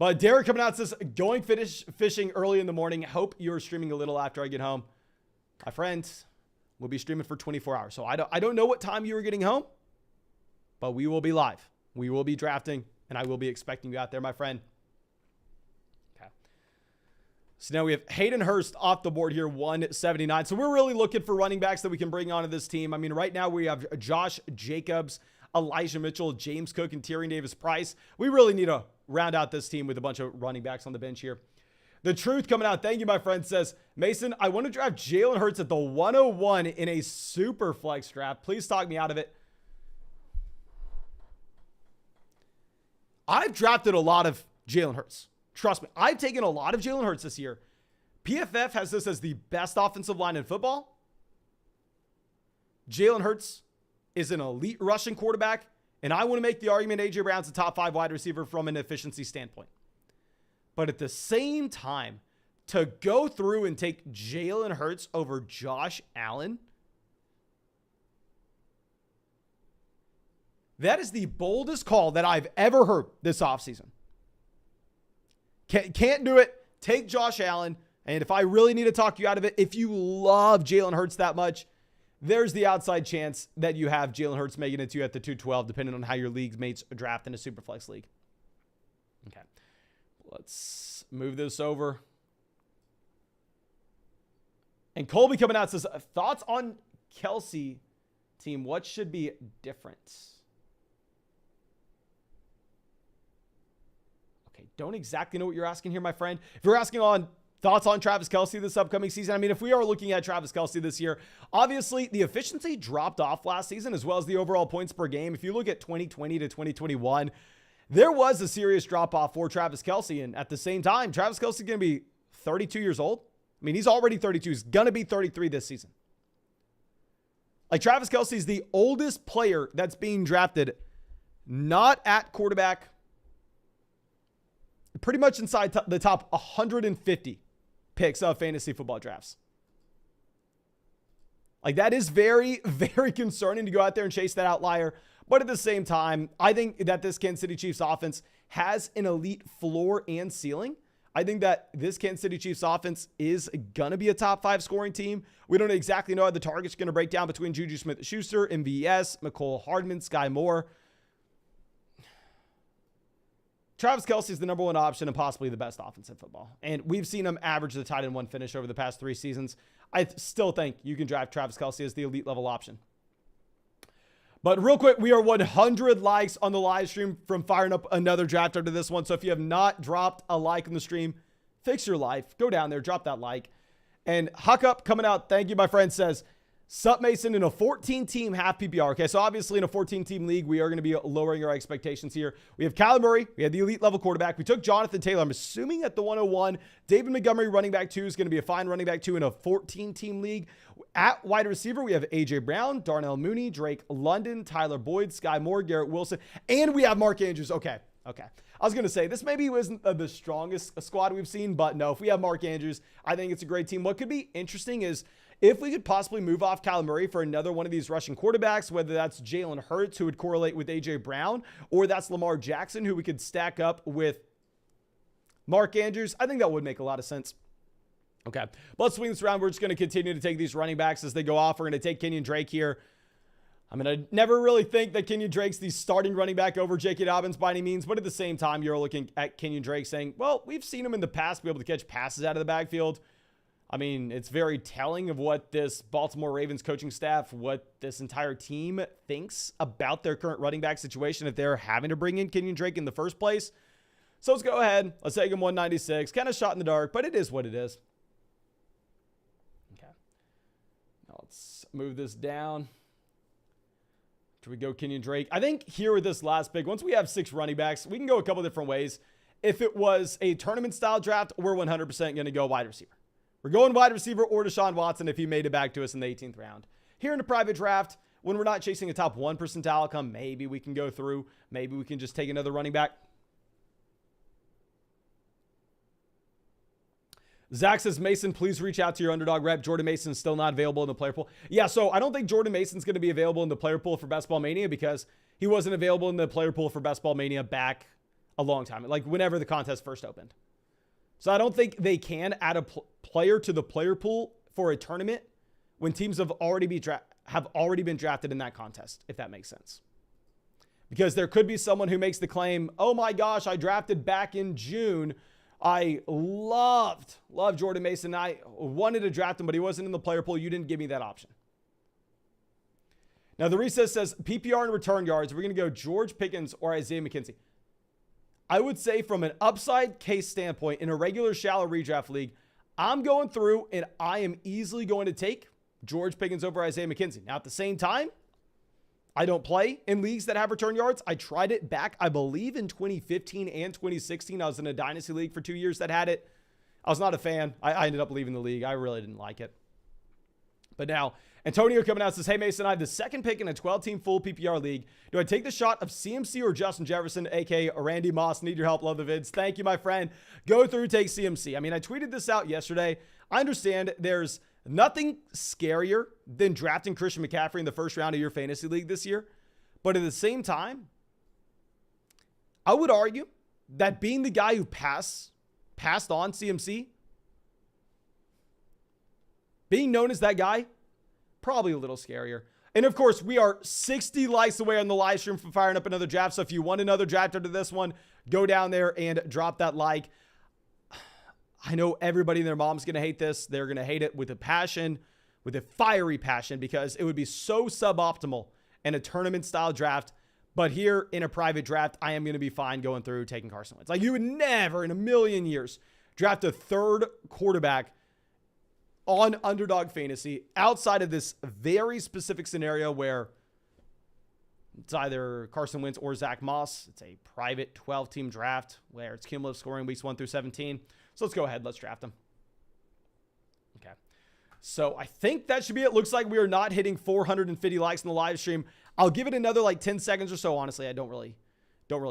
But Derek coming out says, going fishing early in the morning. Hope you're streaming a little after I get home. My friends, we'll be streaming for 24 hours. So I don't know what time you were getting home, but we will be live. We will be drafting, and I will be expecting you out there, my friend. So now we have Hayden Hurst off the board here, 179. So we're really looking for running backs that we can bring onto this team. I mean, right now we have Josh Jacobs, Elijah Mitchell, James Cook, and Tyrion Davis-Price. We really need to round out this team with a bunch of running backs on the bench here. The Truth coming out. Thank you, my friend. Says, Mason, I want to draft Jalen Hurts at the 101 in a super flex draft. Please talk me out of it. I've drafted a lot of Jalen Hurts. Trust me. I've taken a lot of Jalen Hurts this year. PFF has this as the best offensive line in football. Jalen Hurts is an elite rushing quarterback. And I want to make the argument A.J. Brown's a top 5 wide receiver from an efficiency standpoint. But at the same time, to go through and take Jalen Hurts over Josh Allen, that is the boldest call that I've ever heard this offseason. Can't do it. Take Josh Allen. And if I really need to talk you out of it, if you love Jalen Hurts that much, there's the outside chance that you have Jalen Hurts making it to you at the 212, depending on how your league mates draft in a Superflex league. Okay. Let's move this over. And Colby coming out says, thoughts on Kelsey team? What should be different? Okay, don't exactly know what you're asking here, my friend. If you're asking on thoughts on Travis Kelce this upcoming season, I mean, if we are looking at Travis Kelce this year, obviously the efficiency dropped off last season as well as the overall points per game. If you look at 2020 to 2021, there was a serious drop-off for Travis Kelce, and at the same time, Travis Kelce is going to be 32 years old. I mean, he's already 32. He's going to be 33 this season. Like, Travis Kelce is the oldest player that's being drafted not at quarterback, pretty much inside the top 150 picks of fantasy football drafts. Like, that is very, very concerning to go out there and chase that outlier. But at the same time, I think that this Kansas City Chiefs offense has an elite floor and ceiling. I think that this Kansas City Chiefs offense is going to be a top 5 scoring team. We don't exactly know how the target's going to break down between Juju Smith-Schuster, MVS, McCole Hardman, Sky Moore. Travis Kelce is the number 1 option and possibly the best offense in football. And we've seen him average the tight end 1 finish over the past 3 seasons. I still think you can draft Travis Kelce as the elite level option. But real quick, we are 100 likes on the live stream from firing up another draft after this one. So if you have not dropped a like on the stream, fix your life. Go down there, drop that like. And Huck Up coming out, thank you, my friend, says, Sup Mason in a 14-team half PPR. Okay, so obviously in a 14-team league, we are going to be lowering our expectations here. We have Kyler Murray. We had the elite level quarterback. We took Jonathan Taylor. I'm assuming at the 101. David Montgomery, running back 2, is going to be a fine running back 2 in a 14-team league. At wide receiver, we have A.J. Brown, Darnell Mooney, Drake London, Tyler Boyd, Sky Moore, Garrett Wilson, and we have Mark Andrews. Okay. I was going to say, this maybe wasn't the strongest squad we've seen, but no, if we have Mark Andrews, I think it's a great team. What could be interesting is if we could possibly move off Kyler Murray for another one of these rushing quarterbacks, whether that's Jalen Hurts, who would correlate with A.J. Brown, or that's Lamar Jackson, who we could stack up with Mark Andrews, I think that would make a lot of sense. Okay, let's swing this around. We're just going to continue to take these running backs as they go off. We're going to take Kenyon Drake here. I mean, I never really think that Kenyon Drake's the starting running back over J.K. Dobbins by any means, but at the same time, you're looking at Kenyon Drake saying, well, we've seen him in the past be able to catch passes out of the backfield. I mean, it's very telling of what this Baltimore Ravens coaching staff, what this entire team thinks about their current running back situation if they're having to bring in Kenyon Drake in the first place. So let's go ahead. Let's take him 196. Kind of shot in the dark, but it is what it is. Okay. Now let's move this down. Should we go Kenyon Drake? I think here with this last pick, once we have 6 running backs, we can go a couple different ways. If it was a tournament-style draft, we're 100% going to go wide receiver. We're going wide receiver or Deshaun Watson if he made it back to us in the 18th round. Here in a private draft, when we're not chasing a top 1 percentile outcome, maybe we can go through. Maybe we can just take another running back. Zach says, Mason, please reach out to your underdog rep. Jordan Mason is still not available in the player pool. Yeah, so I don't think Jordan Mason's going to be available in the player pool for Best Ball Mania because he wasn't available in the player pool for Best Ball Mania back a long time, like whenever the contest first opened. So I don't think they can add a player to the player pool for a tournament when teams have already been drafted in that contest, if that makes sense. Because there could be someone who makes the claim, oh my gosh, I drafted back in June. I loved Jordan Mason. I wanted to draft him, but he wasn't in the player pool. You didn't give me that option. Now, the recess says PPR and return yards. We're going to go George Pickens or Isaiah McKenzie. I would say from an upside case standpoint, in a regular shallow redraft league, I'm going through and I am easily going to take George Pickens over Isaiah McKenzie. Now, at the same time, I don't play in leagues that have return yards. I tried it back, I believe, in 2015 and 2016. I was in a dynasty league for 2 years that had it. I was not a fan. I ended up leaving the league. I really didn't like it. But now, Antonio coming out says, hey, Mason, I have the second pick in a 12-team full PPR league. Do I take the shot of CMC or Justin Jefferson, a.k.a. Randy Moss? Need your help. Love the vids. Thank you, my friend. Go through, take CMC. I mean, I tweeted this out yesterday. I understand there's nothing scarier than drafting Christian McCaffrey in the first round of your fantasy league this year. But at the same time, I would argue that being the guy who passed on CMC, being known as that guy, probably a little scarier. And of course, we are 60 likes away on the live stream from firing up another draft. So if you want another draft after this one, go down there and drop that like. I know everybody and their mom's going to hate this. They're going to hate it with a passion, with a fiery passion, because it would be so suboptimal in a tournament style draft. But here in a private draft, I am going to be fine going through taking Carson Wentz. Like, you would never in a million years draft a third quarterback on underdog fantasy outside of this very specific scenario where it's either Carson Wentz or Zach Moss. It's a private 12-team draft where it's cumulative scoring weeks 1 through 17. So let's go ahead. Let's draft them. Okay. So I think that should be it. Looks like we are not hitting 450 likes in the live stream. I'll give it another like 10 seconds or so. Honestly, I don't really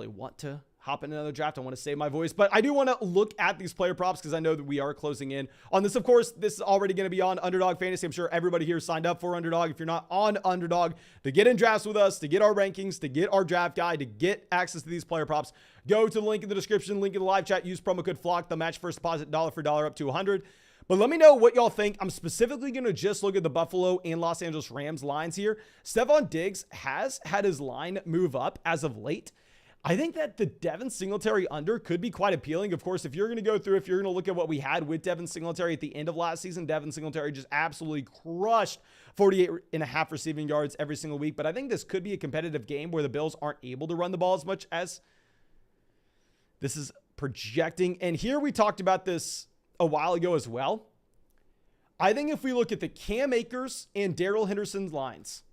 want to hop in another draft. I want to save my voice, but I do want to look at these player props because I know that we are closing in on this. Of course, this is already going to be on Underdog Fantasy. I'm sure everybody here signed up for Underdog. If you're not on Underdog, to get in drafts with us, to get our rankings, to get our draft guide, to get access to these player props, go to the link in the description, link in the live chat, use promo code FLOCK. They'll match first deposit dollar for dollar up to 100. But let me know what y'all think. I'm specifically going to just look at the Buffalo and Los Angeles Rams lines here. Stephon Diggs has had his line move up as of late. I think that the Devin Singletary under could be quite appealing. Of course, if you're going to go through, if you're going to look at what we had with Devin Singletary at the end of last season, Devin Singletary just absolutely crushed 48.5 receiving yards every single week. But I think this could be a competitive game where the Bills aren't able to run the ball as much as this is projecting. And here we talked about this a while ago as well. I think if we look at the Cam Akers and Darrell Henderson's lines,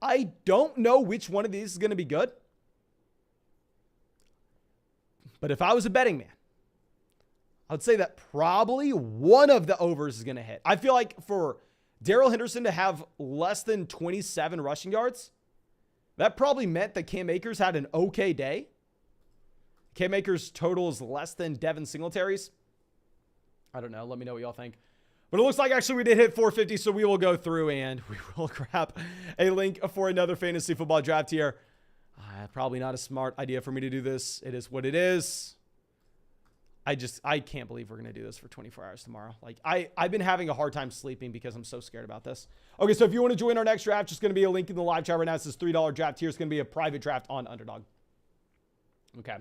I don't know which one of these is going to be good. But if I was a betting man, I would say that probably one of the overs is going to hit. I feel like for Darrell Henderson to have less than 27 rushing yards, that probably meant that Cam Akers had an okay day. Cam Akers' total is less than Devin Singletary's. I don't know. Let me know what y'all think. But it looks like actually we did hit 450, so we will go through and we will grab a link for another fantasy football draft here. Probably not a smart idea for me to do this. It is what it is. I can't believe we're going to do this for 24 hours tomorrow. Like, I've been having a hard time sleeping because I'm so scared about this. Okay, so if you want to join our next draft, just going to be a link in the live chat right now. It says $3 draft here. It's going to be a private draft on Underdog. Okay.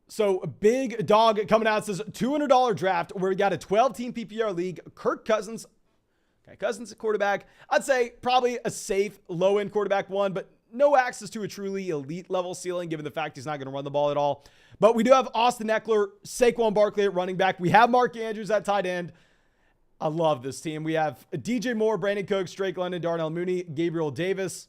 So Big Dog coming out says $200 draft where we got a 12-team PPR league. Kirk Cousins. Okay, Cousins at quarterback. I'd say probably a safe low-end quarterback one, but no access to a truly elite level ceiling given the fact he's not going to run the ball at all. But we do have Austin Eckler, Saquon Barkley at running back. We have Mark Andrews at tight end. I love this team. We have DJ Moore, Brandon Cooks, Drake London, Darnell Mooney, Gabriel Davis.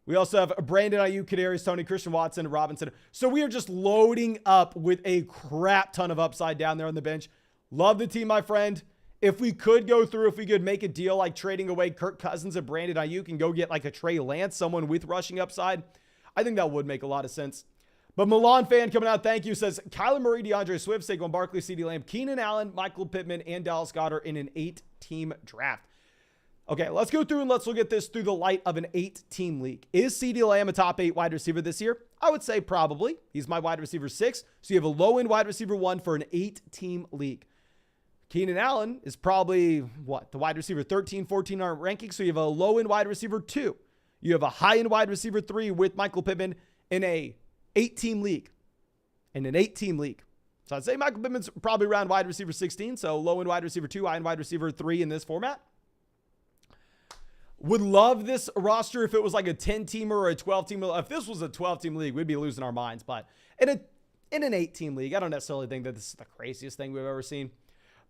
We also have Brandon Ayuk, Kadarius Toney, Christian Watson, Robinson. So we are just loading up with a crap ton of upside down there on the bench. Love the team, my friend. If we could go through, if we could make a deal like trading away Kirk Cousins and Brandon Ayuk and go get like a Trey Lance, someone with rushing upside, I think that would make a lot of sense. But Milan fan coming out, thank you, says Kyler Murray, DeAndre Swift, Saquon Barkley, CeeDee Lamb, Keenan Allen, Michael Pittman, and Dallas Goedert in an 8-team draft. Okay, let's go through and let's look at this through the light of an 8-team league. Is CeeDee Lamb a top 8 wide receiver this year? I would say probably. He's my wide receiver 6. So you have a low-end wide receiver 1 for an 8-team league. Keenan Allen is probably, the wide receiver 13, 14 on our ranking. So you have a low-end wide receiver 2. You have a high-end wide receiver 3 with Michael Pittman in a 8-team league. In an 8-team league. So I'd say Michael Pittman's probably around wide receiver 16. So low end wide receiver 2, high end wide receiver 3 in this format. Would love this roster if it was like a 10-teamer or a 12-teamer. If this was a 12-team league, we'd be losing our minds. But in an 8-team league, I don't necessarily think that this is the craziest thing we've ever seen.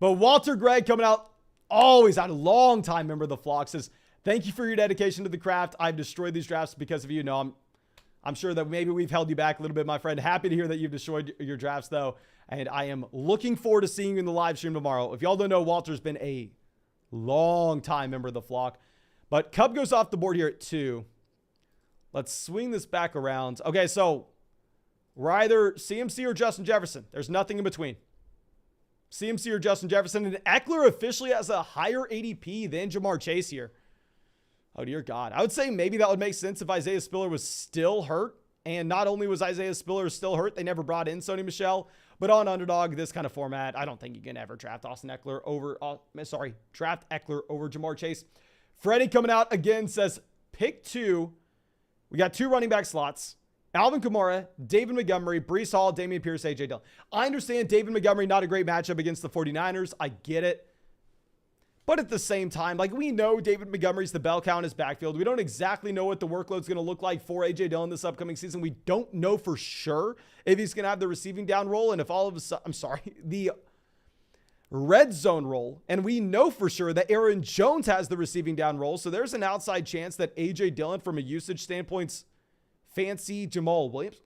But Walter Gregg coming out, always had a long time member of the flock, says, thank you for your dedication to the craft. I've destroyed these drafts because of you. No, I'm sure that maybe we've held you back a little bit, my friend. Happy to hear that you've destroyed your drafts, though. And I am looking forward to seeing you in the live stream tomorrow. If y'all don't know, Walter's been a long time member of the flock. But Cub goes off the board here at 2. Let's swing this back around. Okay, so we're either CMC or Justin Jefferson. There's nothing in between. CMC or Justin Jefferson. And Eckler officially has a higher ADP than Jamar Chase here. Oh, dear God. I would say maybe that would make sense if Isaiah Spiller was still hurt. And not only was Isaiah Spiller still hurt, they never brought in Sony Michel. But on underdog, this kind of format, I don't think you can ever draft draft Eckler over Jamar Chase. Freddie coming out again says, pick 2. We got 2 running back slots. Alvin Kamara, David Montgomery, Breece Hall, Dameon Pierce, A.J. Dillon. I understand David Montgomery, not a great matchup against the 49ers. I get it. But at the same time, like, we know David Montgomery's the bell cow in his backfield. We don't exactly know what the workload's going to look like for A.J. Dillon this upcoming season. We don't know for sure if he's going to have the receiving down role and if all of a sudden, the red zone role. And we know for sure that Aaron Jones has the receiving down role. So there's an outside chance that A.J. Dillon, from a usage standpoint, fancy Jamal Williams.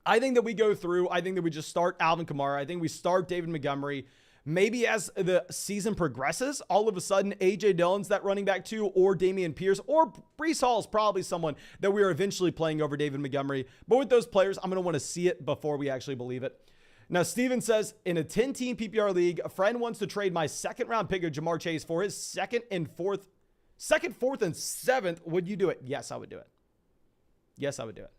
I think that we go through. I think that we just start Alvin Kamara. I think we start David Montgomery. Maybe as the season progresses, all of a sudden, A.J. Dillon's that running back 2, or Dameon Pierce, or Breece Hall is probably someone that we are eventually playing over David Montgomery. But with those players, I'm going to want to see it before we actually believe it. Now, Steven says, in a 10-team PPR league, a friend wants to trade my second-round pick of Jamar Chase for his second, fourth, and seventh. Would you do it? Yes, I would do it. Yes, I would do it.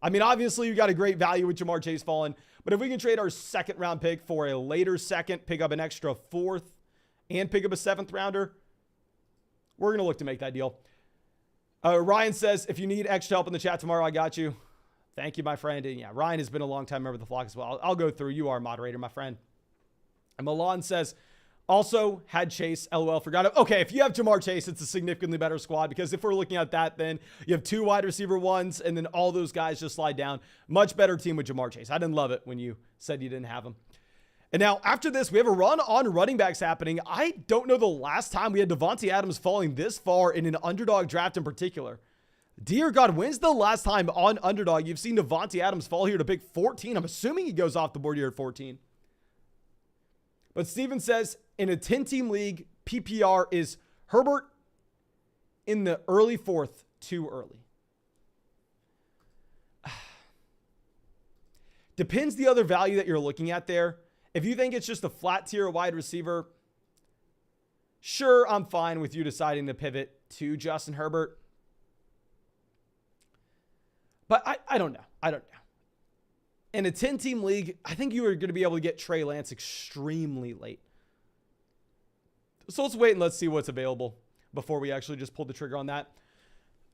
I mean, obviously, you got a great value with Jamar Chase falling, but if we can trade our second-round pick for a later second, pick up an extra 4th, and pick up a 7th rounder, we're going to look to make that deal. Ryan says, if you need extra help in the chat tomorrow, I got you. Thank you, my friend. And yeah, Ryan has been a long-time member of the flock as well. I'll go through. You are a moderator, my friend. And Milan says, also had Chase, LOL, forgot it. Okay, if you have Jamar Chase, it's a significantly better squad, because if we're looking at that, then you have 2 wide receiver 1s, and then all those guys just slide down. Much better team with Jamar Chase. I didn't love it when you said you didn't have him. And now, after this, we have a run on running backs happening. I don't know the last time we had Devontae Adams falling this far in an underdog draft in particular. Dear God, when's the last time on underdog you've seen Devontae Adams fall here to pick 14? I'm assuming he goes off the board here at 14. But Steven says, in a 10-team league, PPR is Herbert in the early 4th, too early. Depends the other value that you're looking at there. If you think it's just a flat tier wide receiver, sure, I'm fine with you deciding to pivot to Justin Herbert. But I don't know. I don't know. In a 10-team league, I think you are going to be able to get Trey Lance extremely late. So let's wait and let's see what's available before we actually just pull the trigger on that.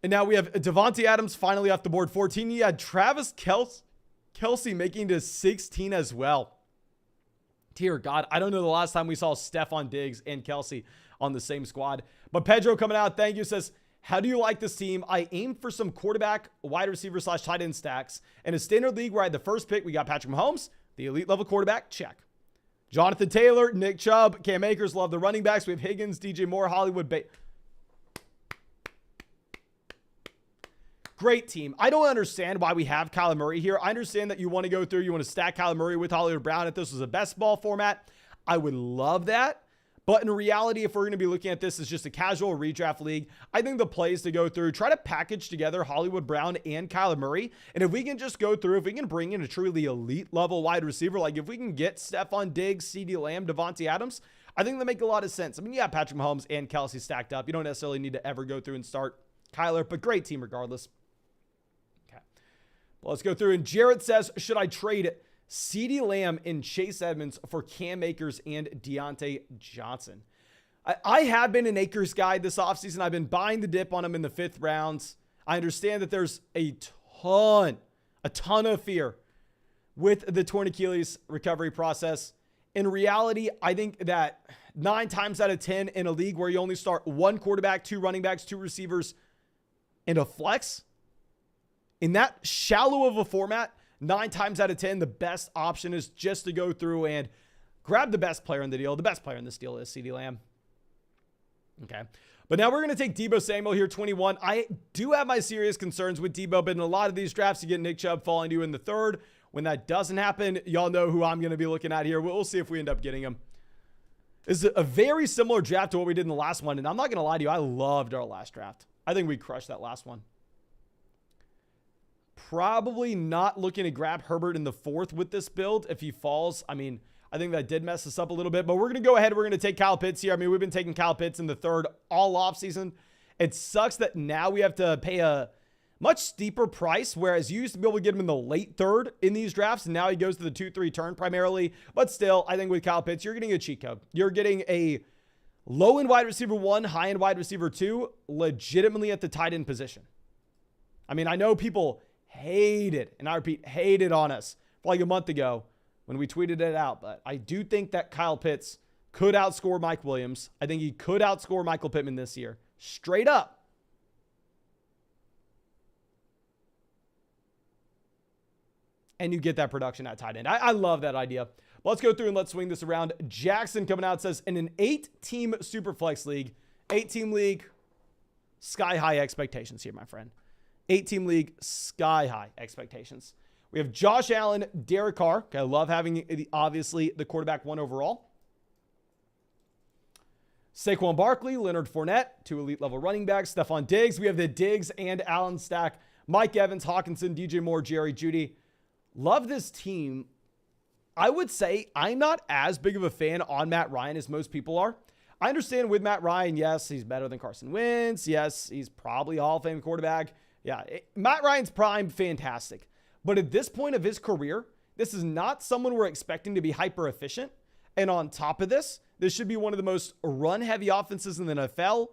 And now we have Devontae Adams finally off the board, 14. You had Travis Kelce making to 16 as well. Dear God, I don't know the last time we saw Stephon Diggs and Kelce on the same squad. But Pedro coming out, thank you, says, how do you like this team? I aim for some quarterback, wide receiver / tight end stacks. In a standard league where I had the first pick, we got Patrick Mahomes, the elite level quarterback, check. Jonathan Taylor, Nick Chubb, Cam Akers, love the running backs. We have Higgins, DJ Moore, Hollywood Bay. Great team. I don't understand why we have Kyler Murray here. I understand that you want to go through, you want to stack Kyler Murray with Hollywood Brown. If this was a best ball format, I would love that. But in reality, if we're going to be looking at this as just a casual redraft league, I think the plays to go through, try to package together Hollywood Brown and Kyler Murray. And if we can just go through, if we can bring in a truly elite level wide receiver, like if we can get Stephon Diggs, CeeDee Lamb, Devontae Adams, I think that make a lot of sense. I mean, yeah, Patrick Mahomes and Kelce stacked up. You don't necessarily need to ever go through and start Kyler, but great team regardless. Okay. Well, let's go through. And Jarrett says, should I trade CeeDee Lamb and Chase Edmonds for Cam Akers and Deontay Johnson? I have been an Akers guy this offseason. I've been buying the dip on him in the 5th rounds. I understand that there's a ton of fear with the torn Achilles recovery process. In reality, I think that 9 times out of 10 in a league where you only start 1 quarterback, 2 running backs, 2 receivers, and a flex, in that shallow of a format, 9 times out of 10, the best option is just to go through and grab the best player in the deal. The best player in this deal is CeeDee Lamb. Okay. But now we're going to take Deebo Samuel here, 21. I do have my serious concerns with Deebo, but in a lot of these drafts, you get Nick Chubb falling to you in the 3rd. When that doesn't happen, y'all know who I'm going to be looking at here. We'll see if we end up getting him. This is a very similar draft to what we did in the last one, and I'm not going to lie to you. I loved our last draft. I think we crushed that last one. Probably not looking to grab Herbert in the 4th with this build if he falls. I mean, I think that did mess us up a little bit, but we're going to go ahead. We're going to take Kyle Pitts here. I mean, we've been taking Kyle Pitts in the 3rd all offseason. It sucks that now we have to pay a much steeper price, whereas you used to be able to get him in the late 3rd in these drafts, and now he goes to the 2-3 turn primarily. But still, I think with Kyle Pitts, you're getting a cheat code. You're getting a low-end wide receiver 1, high-end wide receiver 2, legitimately at the tight end position. I mean, I know people hated, and I repeat, hated on us for like a month ago when we tweeted it out, but I do think that Kyle Pitts could outscore Mike Williams. I think he could outscore Michael Pittman this year. Straight up. And you get that production at tight end. I love that idea. But let's go through and let's swing this around. Jackson coming out says, in an 8-team Superflex league, 8-team league, sky-high expectations here, my friend. 8-team league, sky-high expectations. We have Josh Allen, Derek Carr. Okay, I love having, obviously, the quarterback 1 overall. Saquon Barkley, Leonard Fournette, 2 elite-level running backs. Stephon Diggs. We have the Diggs and Allen stack. Mike Evans, Hawkinson, DJ Moore, Jerry Jeudy. Love this team. I would say I'm not as big of a fan on Matt Ryan as most people are. I understand with Matt Ryan, yes, he's better than Carson Wentz. Yes, he's probably a Hall of Fame quarterback. Yeah, Matt Ryan's prime, fantastic. But at this point of his career, this is not someone we're expecting to be hyper efficient. And on top of this, this should be one of the most run-heavy offenses in the NFL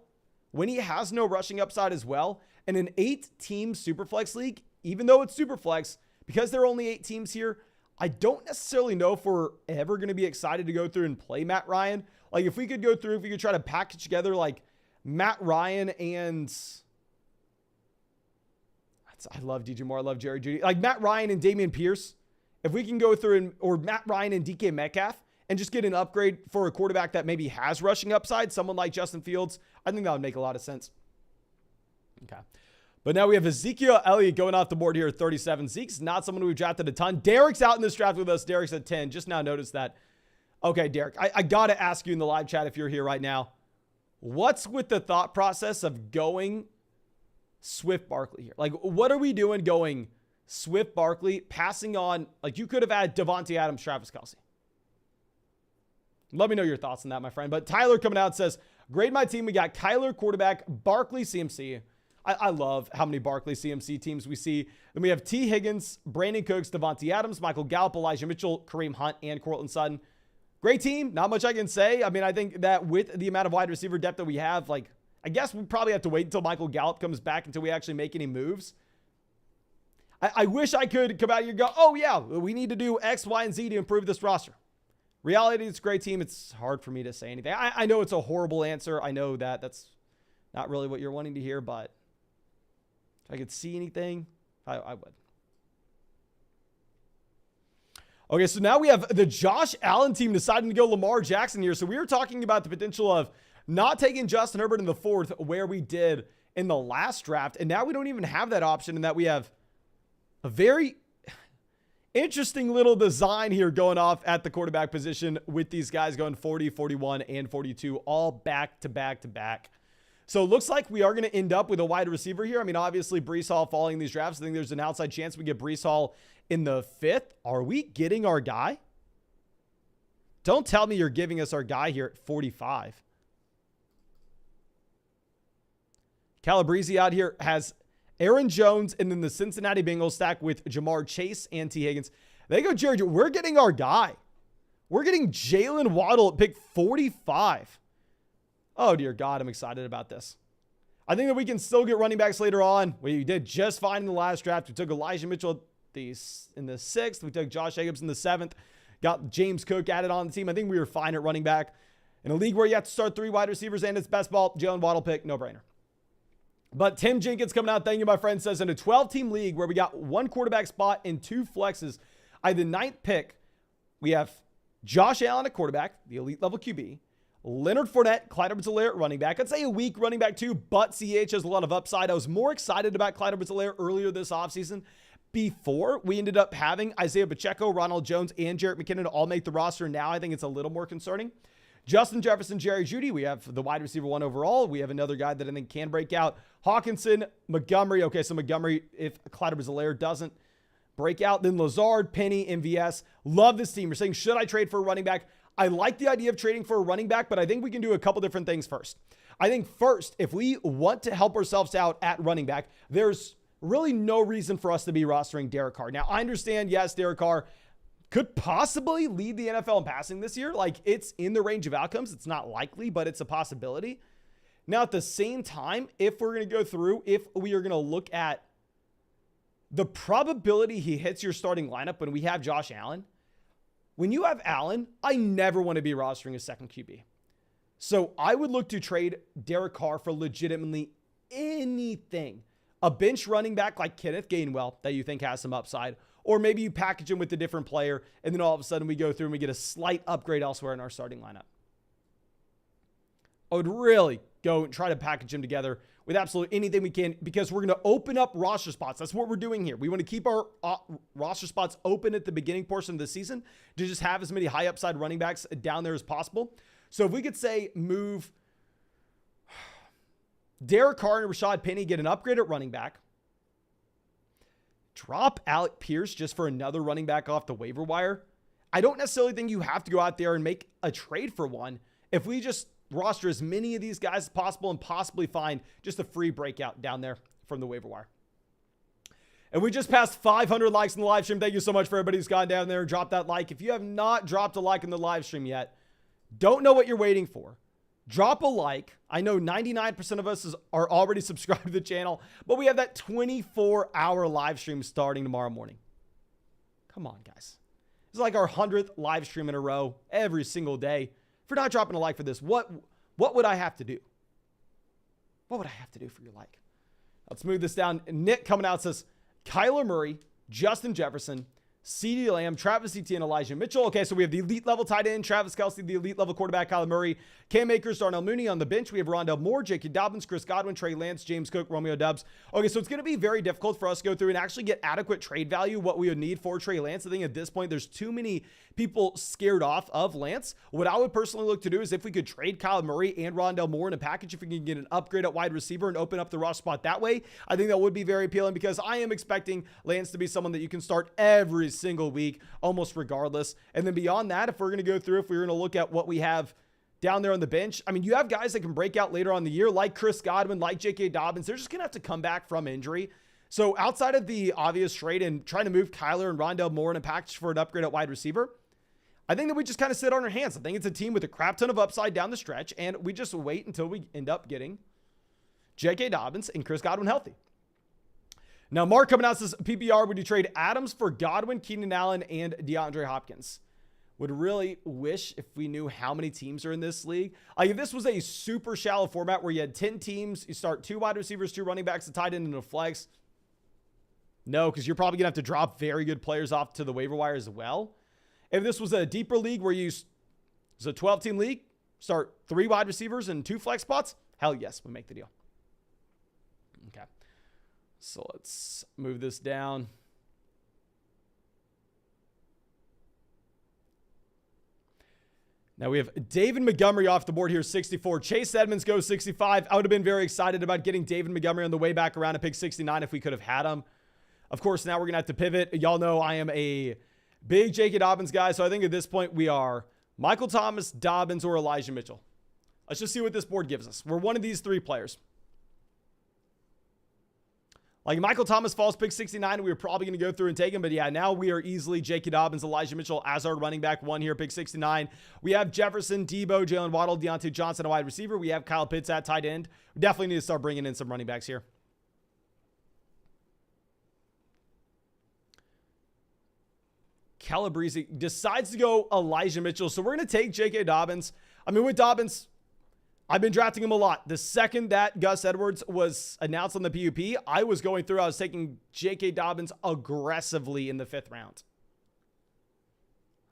when he has no rushing upside as well. And an 8-team Superflex league, even though it's Superflex, because there are only 8 teams here, I don't necessarily know if we're ever going to be excited to go through and play Matt Ryan. Like, if we could go through, if we could try to package together, like, Matt Ryan and... I love DJ Moore. I love Jerry Jeudy. Like, Matt Ryan and Dameon Pierce. If we can go through and... Or Matt Ryan and DK Metcalf and just get an upgrade for a quarterback that maybe has rushing upside, someone like Justin Fields, I think that would make a lot of sense. Okay. But now we have Ezekiel Elliott going off the board here at 37. Zeke's not someone we've drafted a ton. Derek's out in this draft with us. Derek's at 10. Just now noticed that. Okay, Derek, I got to ask you in the live chat if you're here right now. What's with the thought process of going Swift Barkley here? Like, what are we doing going Swift Barkley, passing on? Like, you could have had Devontae Adams, Travis Kelce. Let me know your thoughts on that, my friend. But Tyler coming out says, grade my team. We got Kyler, quarterback, Barkley, CMC. I love how many Barkley CMC teams we see. Then we have T. Higgins, Brandon Cooks, Devontae Adams, Michael Gallup, Elijah Mitchell, Kareem Hunt, and Courtland Sutton. Great team. Not much I can say. I mean, I think that with the amount of wide receiver depth that we have, like, I guess we probably have to wait until Michael Gallup comes back until we actually make any moves. I wish I could come out here and go, oh, yeah, we need to do X, Y, and Z to improve this roster. Reality, it's a great team. It's hard for me to say anything. I know it's a horrible answer. I know that that's not really what you're wanting to hear, but if I could see anything, I would. Okay, so now we have the Josh Allen team deciding to go Lamar Jackson here. So we were talking about the potential of not taking Justin Herbert in the 4th where we did in the last draft. And now we don't even have that option, in that we have a very interesting little design here going off at the quarterback position with these guys going 40, 41, and 42 all back to back to back. So it looks like we are going to end up with a wide receiver here. I mean, obviously, Breece Hall falling these drafts. I think there's an outside chance we get Breece Hall in the 5th. Are we getting our guy? Don't tell me you're giving us our guy here at 45. Calabrese out here has Aaron Jones and then the Cincinnati Bengals stack with Jamar Chase and T. Higgins. They go, Jared, we're getting our guy. We're getting Jalen Waddle at pick 45. Oh, dear God, I'm excited about this. I think that we can still get running backs later on. We did just fine in the last draft. We took Elijah Mitchell in the 6th. We took Josh Jacobs in the 7th. Got James Cook added on the team. I think we were fine at running back. In a league where you have to start 3 wide receivers and it's best ball, Jalen Waddle pick, no-brainer. But Tim Jenkins coming out, thank you, my friend, says in a 12-team league where we got 1 quarterback spot and 2 flexes, I had the 9th pick. We have Josh Allen at quarterback, the elite level QB. Leonard Fournette, Clyde Edwards-Helaire at running back. I'd say a weak running back too, but CH has a lot of upside. I was more excited about Clyde Edwards-Helaire earlier this offseason before we ended up having Isaiah Pacheco, Ronald Jones, and Jerick McKinnon all make the roster. Now I think it's a little more concerning. Justin Jefferson, Jerry Jeudy. We have the wide receiver 1 overall. We have another guy that I think can break out. Hawkinson, Montgomery. Okay, so Montgomery, if Clyde Edwards-Helaire doesn't break out, then Lazard, Penny, MVS. Love this team. You're saying, should I trade for a running back? I like the idea of trading for a running back, but I think we can do a couple different things first. I think first, if we want to help ourselves out at running back, there's really no reason for us to be rostering Derek Carr. Now, I understand, yes, Derek Carr could possibly lead the NFL in passing this year. Like, it's in the range of outcomes. It's not likely, but it's a possibility. Now, at the same time, if we're going to go through, if we are going to look at the probability he hits your starting lineup when we have Josh Allen, when you have Allen, I never want to be rostering a second QB. So I would look to trade Derek Carr for legitimately anything. A bench running back like Kenneth Gainwell that you think has some upside, or maybe you package him with a different player, and then all of a sudden we go through and we get a slight upgrade elsewhere in our starting lineup. I would really go and try to package him together with absolutely anything we can, because we're going to open up roster spots. That's what we're doing here. We want to keep our roster spots open at the beginning portion of the season to just have as many high upside running backs down there as possible. So if we could say move Derek Carr and Rashad Penny, get an upgrade at running back, drop Alec Pierce just for another running back off the waiver wire. I don't necessarily think you have to go out there and make a trade for one. If we just roster as many of these guys as possible and possibly find just a free breakout down there from the waiver wire. And we just passed 500 likes in the live stream. Thank you so much for everybody who's gone down there and dropped that like. If you have not dropped a like in the live stream yet, don't know what you're waiting for. Drop a like. I know 99% of us are already subscribed to the channel, but we have that 24-hour live stream starting tomorrow morning. Come on, guys. It's like our 100th live stream in a row every single day. If you're not dropping a like for this, what would I have to do? What would I have to do for your like? Let's move this down. Nick coming out says, Kyler Murray, Justin Jefferson, CeeDee Lamb, Travis Etienne, Elijah Mitchell. Okay, so we have the elite level tight end, Travis Kelce, the elite level quarterback, Kyler Murray, Cam Akers, Darnell Mooney on the bench. We have Rondell Moore, J.K. Dobbins, Chris Godwin, Trey Lance, James Cook, Romeo Doubs. Okay, so it's going to be very difficult for us to go through and actually get adequate trade value, what we would need for Trey Lance. I think at this point, there's too many people scared off of Lance. What I would personally look to do is if we could trade Kyler Murray and Rondell Moore in a package, if we can get an upgrade at wide receiver and open up the roster spot that way, I think that would be very appealing, because I am expecting Lance to be someone that you can start every single week, almost regardless. And then beyond that, if we're going to go through, if we're going to look at what we have down there on the bench, I mean, you have guys that can break out later on the year, like Chris Godwin, like J.K. Dobbins. They're just going to have to come back from injury. So outside of the obvious trade and trying to move Kyler and Rondell Moore in a package for an upgrade at wide receiver, I think that we just kind of sit on our hands. I think it's a team with a crap ton of upside down the stretch, and we just wait until we end up getting J.K. Dobbins and Chris Godwin healthy. Now, Mark coming out says, PPR, would you trade Adams for Godwin, Keenan Allen, and DeAndre Hopkins? Would really wish if we knew how many teams are in this league. Like, if this was a super shallow format where you had 10 teams, you start 2 wide receivers, 2 running backs, a tight end, and a flex. No, because you're probably going to have to drop very good players off to the waiver wire as well. If this was a deeper league where it's a 12-team league, start 3 wide receivers and 2 flex spots, hell yes, we make the deal. Okay. So let's move this down. Now we have David Montgomery off the board here, 64. Chase Edmonds goes 65. I would have been very excited about getting David Montgomery on the way back around to pick 69 if we could have had him. Of course, now we're going to have to pivot. Y'all know I am a big J.K. Dobbins guy, so I think at this point we are Michael Thomas, Dobbins, or Elijah Mitchell. Let's just see what this board gives us. We're one of these 3 players. Like, Michael Thomas falls pick 69, we were probably going to go through and take him. But yeah, now we are easily J.K. Dobbins, Elijah Mitchell as our running back 1 here, pick 69. We have Jefferson, Debo, Jalen Waddle, Deontay Johnson, a wide receiver. We have Kyle Pitts at tight end. We definitely need to start bringing in some running backs here. Calabrese decides to go Elijah Mitchell. So we're going to take J.K. Dobbins. I mean, with Dobbins, I've been drafting him a lot. The second that Gus Edwards was announced on the PUP, I was going through, I was taking J.K. Dobbins aggressively in the 5th round.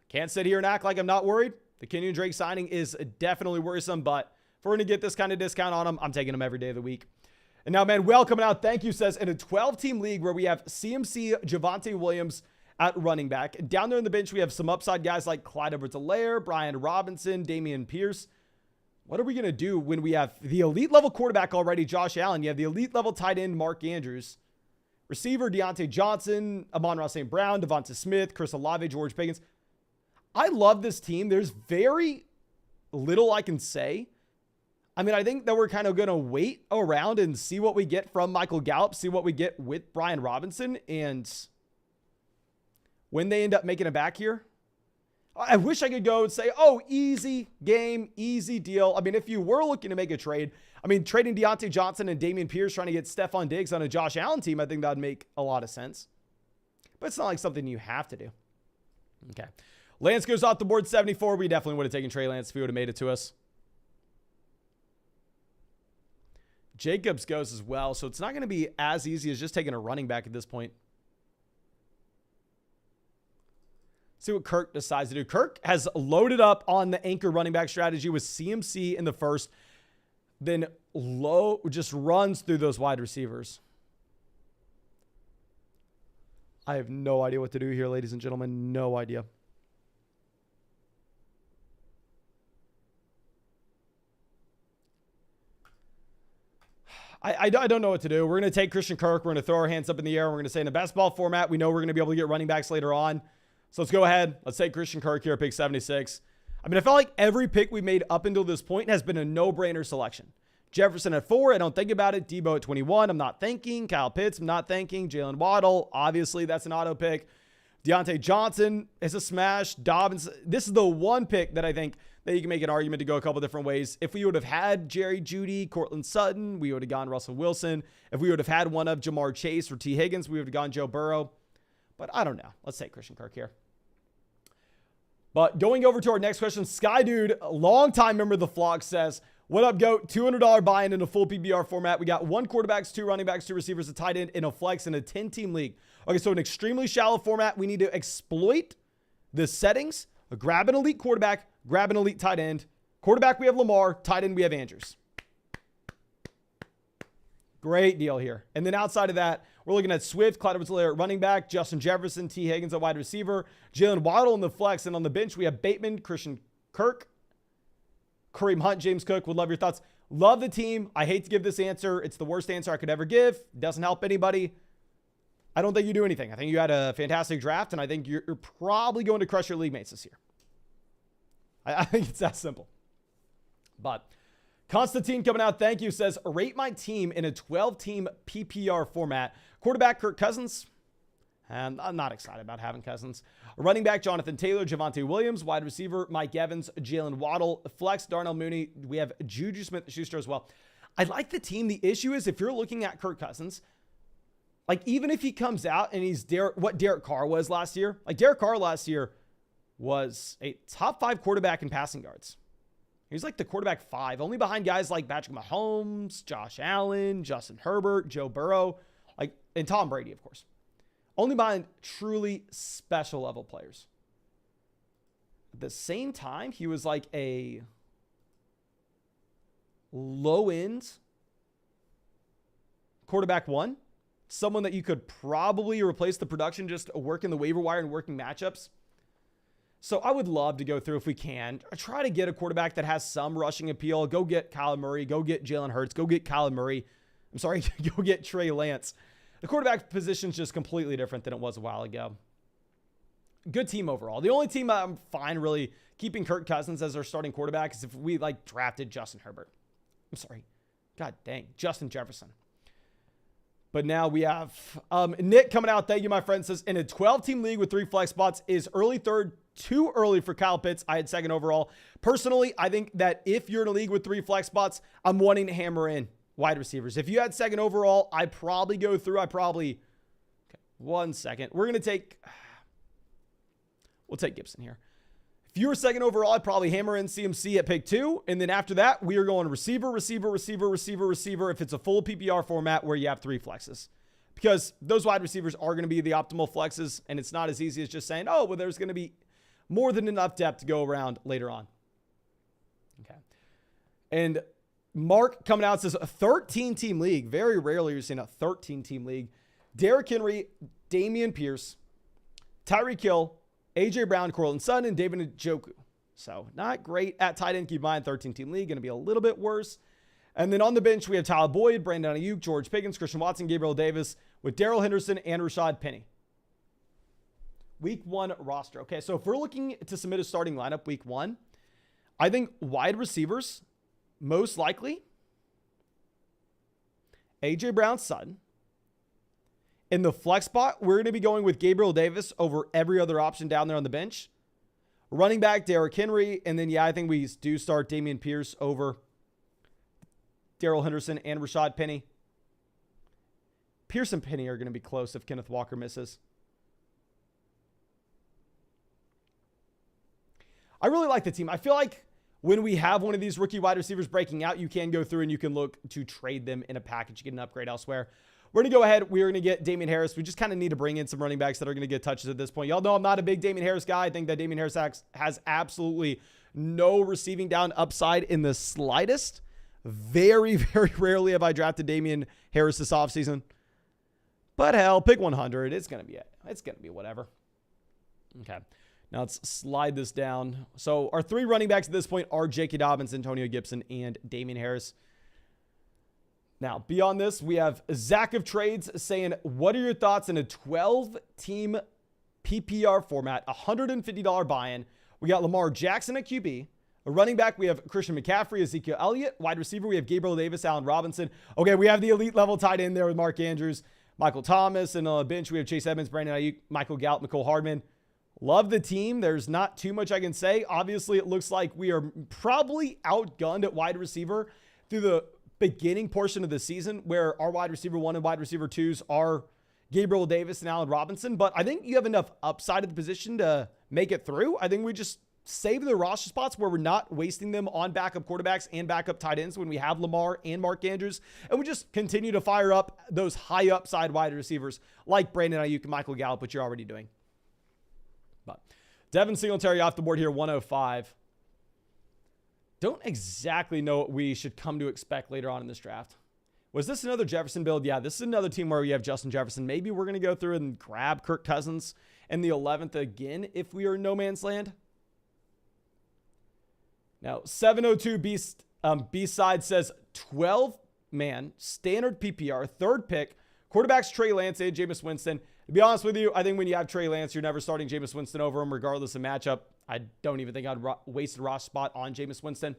Can't sit here and act like I'm not worried. The Kenyon Drake signing is definitely worrisome, but if we're going to get this kind of discount on him, I'm taking him every day of the week. And now, man, Well coming out, thank you, says, in a 12-team league where we have CMC, Javonte Williams at running back. Down there in the bench, we have some upside guys like Clyde Edwards-Helaire, Brian Robinson, Dameon Pierce. What are we going to do when we have the elite level quarterback already, Josh Allen? You have the elite level tight end, Mark Andrews. Receiver, Deontay Johnson, Amon-Ra St. Brown, Devonta Smith, Chris Olave, George Pickens. I love this team. There's very little I can say. I mean, I think that we're kind of going to wait around and see what we get from Michael Gallup, see what we get with Brian Robinson, and when they end up making it back here, I wish I could go and say, oh, easy game, easy deal. I mean, if you were looking to make a trade, I mean, trading Deontay Johnson and Dameon Pierce, trying to get Stephon Diggs on a Josh Allen team, I think that would make a lot of sense. But it's not like something you have to do. Okay. Lance goes off the board 74. We definitely would have taken Trey Lance if he would have made it to us. Jacobs goes as well, so it's not going to be as easy as just taking a running back at this point. See what Kirk decides to do. Kirk has loaded up on the anchor running back strategy with CMC in the first, then just runs through those wide receivers. I have no idea what to do here, ladies and gentlemen. No idea. I don't know what to do. We're going to take Christian Kirk. We're going to throw our hands up in the air. We're going to say in the best ball format, we know we're going to be able to get running backs later on. So let's go ahead. Let's take Christian Kirk here at pick 76. I mean, I felt like every pick we made up until this point has been a no-brainer selection. Jefferson at 4, I don't think about it. Debo at 21, I'm not thinking. Kyle Pitts, I'm not thinking. Jalen Waddle, obviously that's an auto pick. Deontay Johnson is a smash. Dobbins, this is the one pick that I think that you can make an argument to go a couple different ways. If we would have had Jerry Jeudy, Cortland Sutton, we would have gone Russell Wilson. If we would have had one of Jamar Chase or T. Higgins, we would have gone Joe Burrow. But I don't know. Let's take Christian Kirk here. But going over to our next question, Sky Dude, a longtime member of the flock, says, what up, GOAT? $200 buy-in in a full PPR format. We got 1 quarterbacks, 2 running backs, 2 receivers, a tight end, in a flex in a 10-team league. Okay, so an extremely shallow format. We need to exploit the settings, grab an elite quarterback, grab an elite tight end. Quarterback, we have Lamar. Tight end, we have Andrews. Great deal here. And then outside of that, we're looking at Swift, Clyde Edwards-Helaire at running back, Justin Jefferson, T. Higgins at wide receiver, Jalen Waddle in the flex, and on the bench, we have Bateman, Christian Kirk, Kareem Hunt, James Cook. Would love your thoughts. Love the team. I hate to give this answer. It's the worst answer I could ever give. Doesn't help anybody. I don't think you do anything. I think you had a fantastic draft, and I think you're probably going to crush your league mates this year. I think it's that simple. But Constantine coming out, thank you, says, rate my team in a 12-team PPR format. Quarterback, Kirk Cousins. And I'm not excited about having Cousins. Running back, Jonathan Taylor, Javonte Williams. Wide receiver, Mike Evans, Jalen Waddle. Flex, Darnell Mooney. We have Juju Smith-Schuster as well. I like the team. The issue is if you're looking at Kirk Cousins, like even if he comes out and he's what Derek Carr was last year. Like Derek Carr last year was a top 5 quarterback in passing yards. He's like the quarterback 5, only behind guys like Patrick Mahomes, Josh Allen, Justin Herbert, Joe Burrow, and Tom Brady, of course. Only behind truly special level players. At the same time, he was like a low-end quarterback 1. Someone that you could probably replace the production just working the waiver wire and working matchups. So I would love to go through, if we can, try to get a quarterback that has some rushing appeal. Go get Kyler Murray. Go get Jalen Hurts. Go get Kyler Murray. I'm sorry, go get Trey Lance. The quarterback position is just completely different than it was a while ago. Good team overall. The only team I'm fine really keeping Kirk Cousins as our starting quarterback is if we drafted Justin Herbert. I'm sorry. God dang. Justin Jefferson. But now we have Nick coming out. Thank you, my friend. Says, in a 12-team league with 3 flex spots, is early third too early for Kyle Pitts? I had 2nd overall. Personally, I think that if you're in a league with 3 flex spots, I'm wanting to hammer in wide receivers. If you had 2nd overall, I probably go through. Okay, 1 second. We're going to take... We'll take Gibson here. If you were second overall, I'd probably hammer in CMC at pick 2. And then after that, we are going receiver, receiver, receiver, receiver, receiver if it's a full PPR format where you have 3 flexes. Because those wide receivers are going to be the optimal flexes, and it's not as easy as just saying, oh, well, there's going to be more than enough depth to go around later on. Okay. And Mark coming out says a 13-team league. Very rarely you're seeing a 13-team league. Derrick Henry, Dameon Pierce, Tyreek Hill, A.J. Brown, Cortland Sutton, and David Njoku. So not great at tight end. Keep in mind, 13-team league, going to be a little bit worse. And then on the bench, we have Tyler Boyd, Brandon Ayuk, George Pickens, Christian Watson, Gabriel Davis, with Darrell Henderson and Rashad Penny. Week 1 roster. Okay, so if we're looking to submit a starting lineup week 1, I think wide receivers, most likely, A.J. Brown, Sutton. In the flex spot, we're going to be going with Gabriel Davis over every other option down there on the bench. Running back, Derrick Henry. And then, I think we do start Dameon Pierce over Darrell Henderson and Rashad Penny. Pierce and Penny are going to be close if Kenneth Walker misses. I really like the team. I feel like when we have one of these rookie wide receivers breaking out, you can go through and you can look to trade them in a package, get an upgrade elsewhere. We're going to go ahead. We're going to get Damien Harris. We just kind of need to bring in some running backs that are going to get touches at this point. Y'all know I'm not a big Damien Harris guy. I think that Damien Harris has absolutely no receiving down upside in the slightest. Very, very rarely have I drafted Damien Harris this offseason. But hell, pick 100. It's going to be it. It's going to be whatever. Okay. Now let's slide this down. So our 3 running backs at this point are J.K. Dobbins, Antonio Gibson, and Damien Harris. Now, beyond this, we have Zach of Trades saying, what are your thoughts in a 12-team PPR format, $150 buy-in? We got Lamar Jackson at QB. A running back, we have Christian McCaffrey, Ezekiel Elliott. Wide receiver, we have Gabriel Davis, Allen Robinson. Okay, we have the elite level tight end there with Mark Andrews, Michael Thomas. And on the bench, we have Chase Edmonds, Brandon Ayuk, Michael Gallup, Mecole Hardman. Love the team. There's not too much I can say. Obviously, it looks like we are probably outgunned at wide receiver through the beginning portion of the season, where our wide receiver 1 and wide receiver 2s are Gabriel Davis and Allen Robinson. But I think you have enough upside at the position to make it through. I think we just save the roster spots where we're not wasting them on backup quarterbacks and backup tight ends when we have Lamar and Mark Andrews. And we just continue to fire up those high upside wide receivers like Brandon Ayuk and Michael Gallup, which you're already doing. But Devin Singletary off the board here, 105. Don't exactly know what we should come to expect later on in this draft. Was this another Jefferson build? Yeah, this is another team where we have Justin Jefferson. Maybe we're going to go through and grab Kirk Cousins in the 11th again if we are in no man's land. Now, 702 B-side says 12-man standard PPR, 3rd pick, quarterbacks Trey Lance and Jameis Winston. To be honest with you, I think when you have Trey Lance, you're never starting Jameis Winston over him regardless of matchup. I don't even think I'd waste a roster spot on Jameis Winston.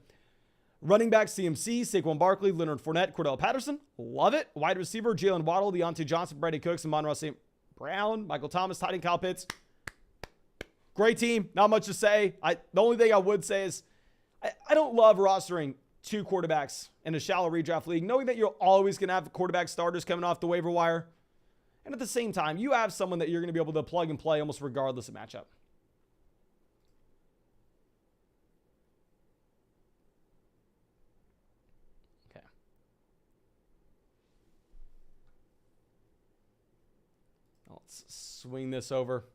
Running back CMC, Saquon Barkley, Leonard Fournette, Cordell Patterson. Love it. Wide receiver, Jalen Waddle, Deontay Johnson, Brandon Cooks, and Monroe St. Brown, Michael Thomas, tight end Kyle Pitts. Great team. Not much to say. The only thing I would say is I don't love rostering 2 quarterbacks in a shallow redraft league, knowing that you're always going to have quarterback starters coming off the waiver wire. And at the same time, you have someone that you're going to be able to plug and play almost regardless of matchup. Okay. Let's swing this over.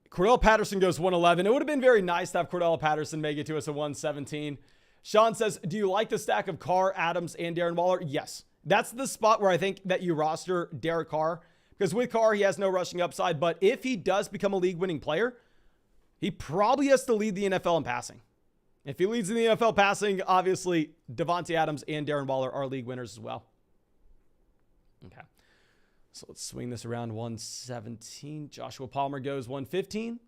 Cordell Patterson goes 111. It would have been very nice to have Cordell Patterson make it to us at 117. Sean says, do you like the stack of Carr, Adams, and Darren Waller? Yes. That's the spot where I think that you roster Derek Carr. Because with Carr, he has no rushing upside. But if he does become a league-winning player, he probably has to lead the NFL in passing. If he leads in the NFL passing, obviously, Devontae Adams and Darren Waller are league winners as well. Okay. So let's swing this around 117. Joshua Palmer goes 115.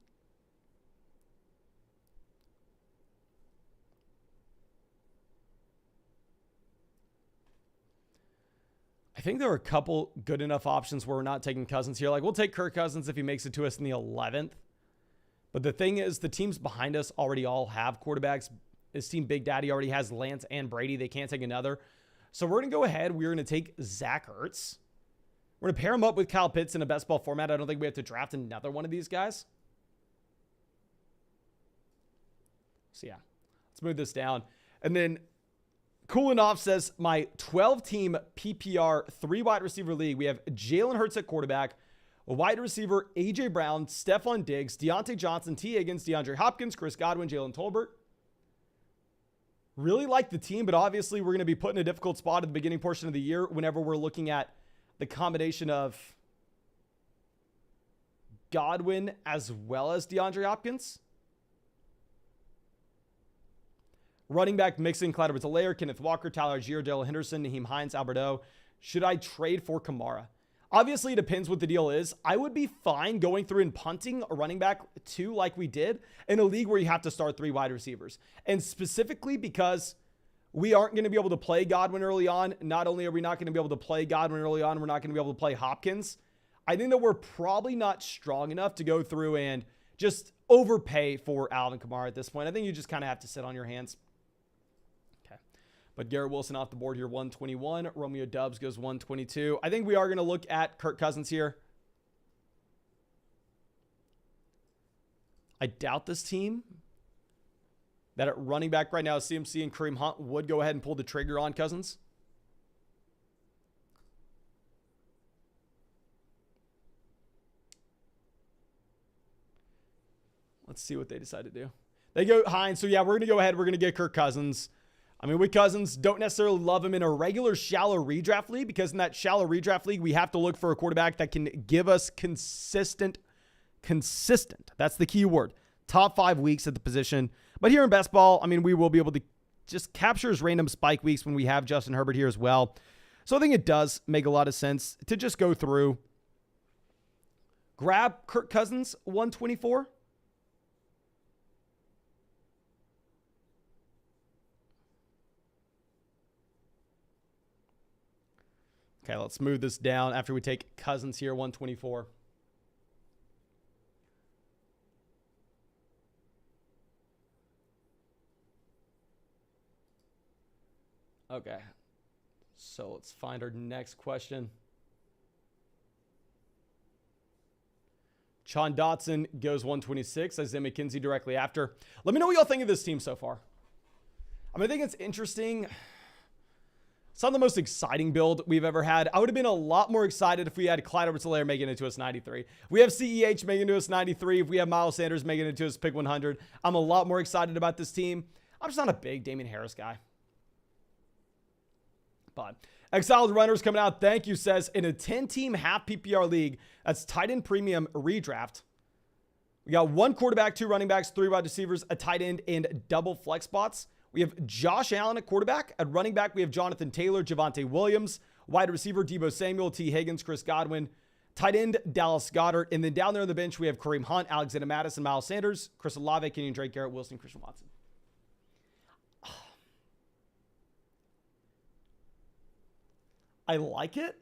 I think there are a couple good enough options where we're not taking Cousins here. Like, we'll take Kirk Cousins if he makes it to us in the 11th. But the thing is, the teams behind us already all have quarterbacks. This team, Big Daddy, already has Lance and Brady. They can't take another. So we're going to go ahead. We're going to take Zach Ertz. We're going to pair him up with Kyle Pitts in a best ball format. I don't think we have to draft another one of these guys. So yeah, let's move this down. And then Cooling Off says, my 12-team PPR 3-wide receiver league, we have Jalen Hurts at quarterback, a wide receiver, A.J. Brown, Stephon Diggs, Deontay Johnson, T. Higgins, DeAndre Hopkins, Chris Godwin, Jalen Tolbert. Really like the team, but obviously we're going to be put in a difficult spot at the beginning portion of the year whenever we're looking at the combination of Godwin as well as DeAndre Hopkins. Running back mixing Clyde Edwards-Helaire, Kenneth Walker, Tyler Algier, Darrell Henderson, Naheem Hines, Alberto. Should I trade for Kamara? Obviously, it depends what the deal is. I would be fine going through and punting a running back 2 like we did in a league where you have to start 3 wide receivers. And specifically because we aren't going to be able to play Godwin early on. Not only are we not going to be able to play Godwin early on, we're not going to be able to play Hopkins. I think that we're probably not strong enough to go through and just overpay for Alvin Kamara at this point. I think you just kind of have to sit on your hands. But Garrett Wilson off the board here, 121. Romeo Doubs goes 122. I think we are going to look at Kirk Cousins here. I doubt this team that at running back right now, CMC and Kareem Hunt would go ahead and pull the trigger on Cousins. Let's see what they decide to do. They go Hines. So yeah, we're going to go ahead. We're going to get Kirk Cousins. I mean, with Cousins, don't necessarily love him in a regular shallow redraft league because in that shallow redraft league, we have to look for a quarterback that can give us consistent. That's the key word. Top 5 weeks at the position. But here in best ball, I mean, we will be able to just capture his random spike weeks when we have Justin Herbert here as well. So I think it does make a lot of sense to just go through, grab Kirk Cousins, 124. Okay, let's move this down after we take Cousins here, 124. Okay, so let's find our next question. Sean Dotson goes 126. Isaiah McKenzie directly after. Let me know what y'all think of this team so far. I mean, I think it's interesting. It's not the most exciting build we've ever had. I would have been a lot more excited if we had Clyde Edwards-Helaire making it to us 93. If we have CEH making it to us 93. If we have Miles Sanders making it to us pick 100. I'm a lot more excited about this team. I'm just not a big Damian Harris guy. But Exiled Runners coming out. Thank you, says in a 10-team half PPR league, that's tight end premium redraft. We got 1 quarterback, 2 running backs, 3 wide receivers, a tight end, and double flex spots. We have Josh Allen at quarterback. At running back, we have Jonathan Taylor, Javonte Williams. Wide receiver, Deebo Samuel, T. Higgins, Chris Godwin. Tight end, Dallas Goedert. And then down there on the bench, we have Kareem Hunt, Alexander Madison, Miles Sanders, Chris Olave, Kenyon Drake, Garrett Wilson, Christian Watson. I like it.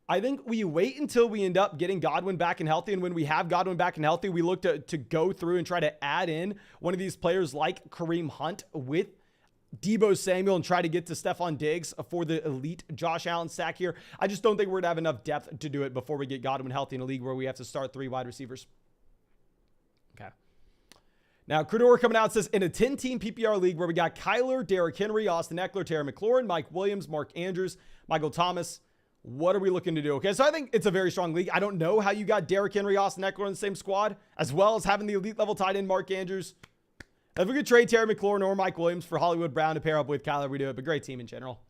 I think we wait until we end up getting Godwin back and healthy. And when we have Godwin back and healthy, we look to go through and try to add in one of these players like Kareem Hunt with Deebo Samuel and try to get to Stephon Diggs for the elite Josh Allen stack here. I just don't think we're going to have enough depth to do it before we get Godwin healthy in a league where we have to start 3 wide receivers. Okay. Now, Credor coming out says, in a 10-team PPR league where we got Kyler, Derrick Henry, Austin Eckler, Terry McLaurin, Mike Williams, Mark Andrews, Michael Thomas, what are we looking to do? Okay, so I think it's a very strong league. I don't know how you got Derrick Henry, Austin Eckler in the same squad, as well as having the elite level tight end Mark Andrews. If we could trade Terry McLaurin or Mike Williams for Hollywood Brown to pair up with Kyler, we do it. But great team in general.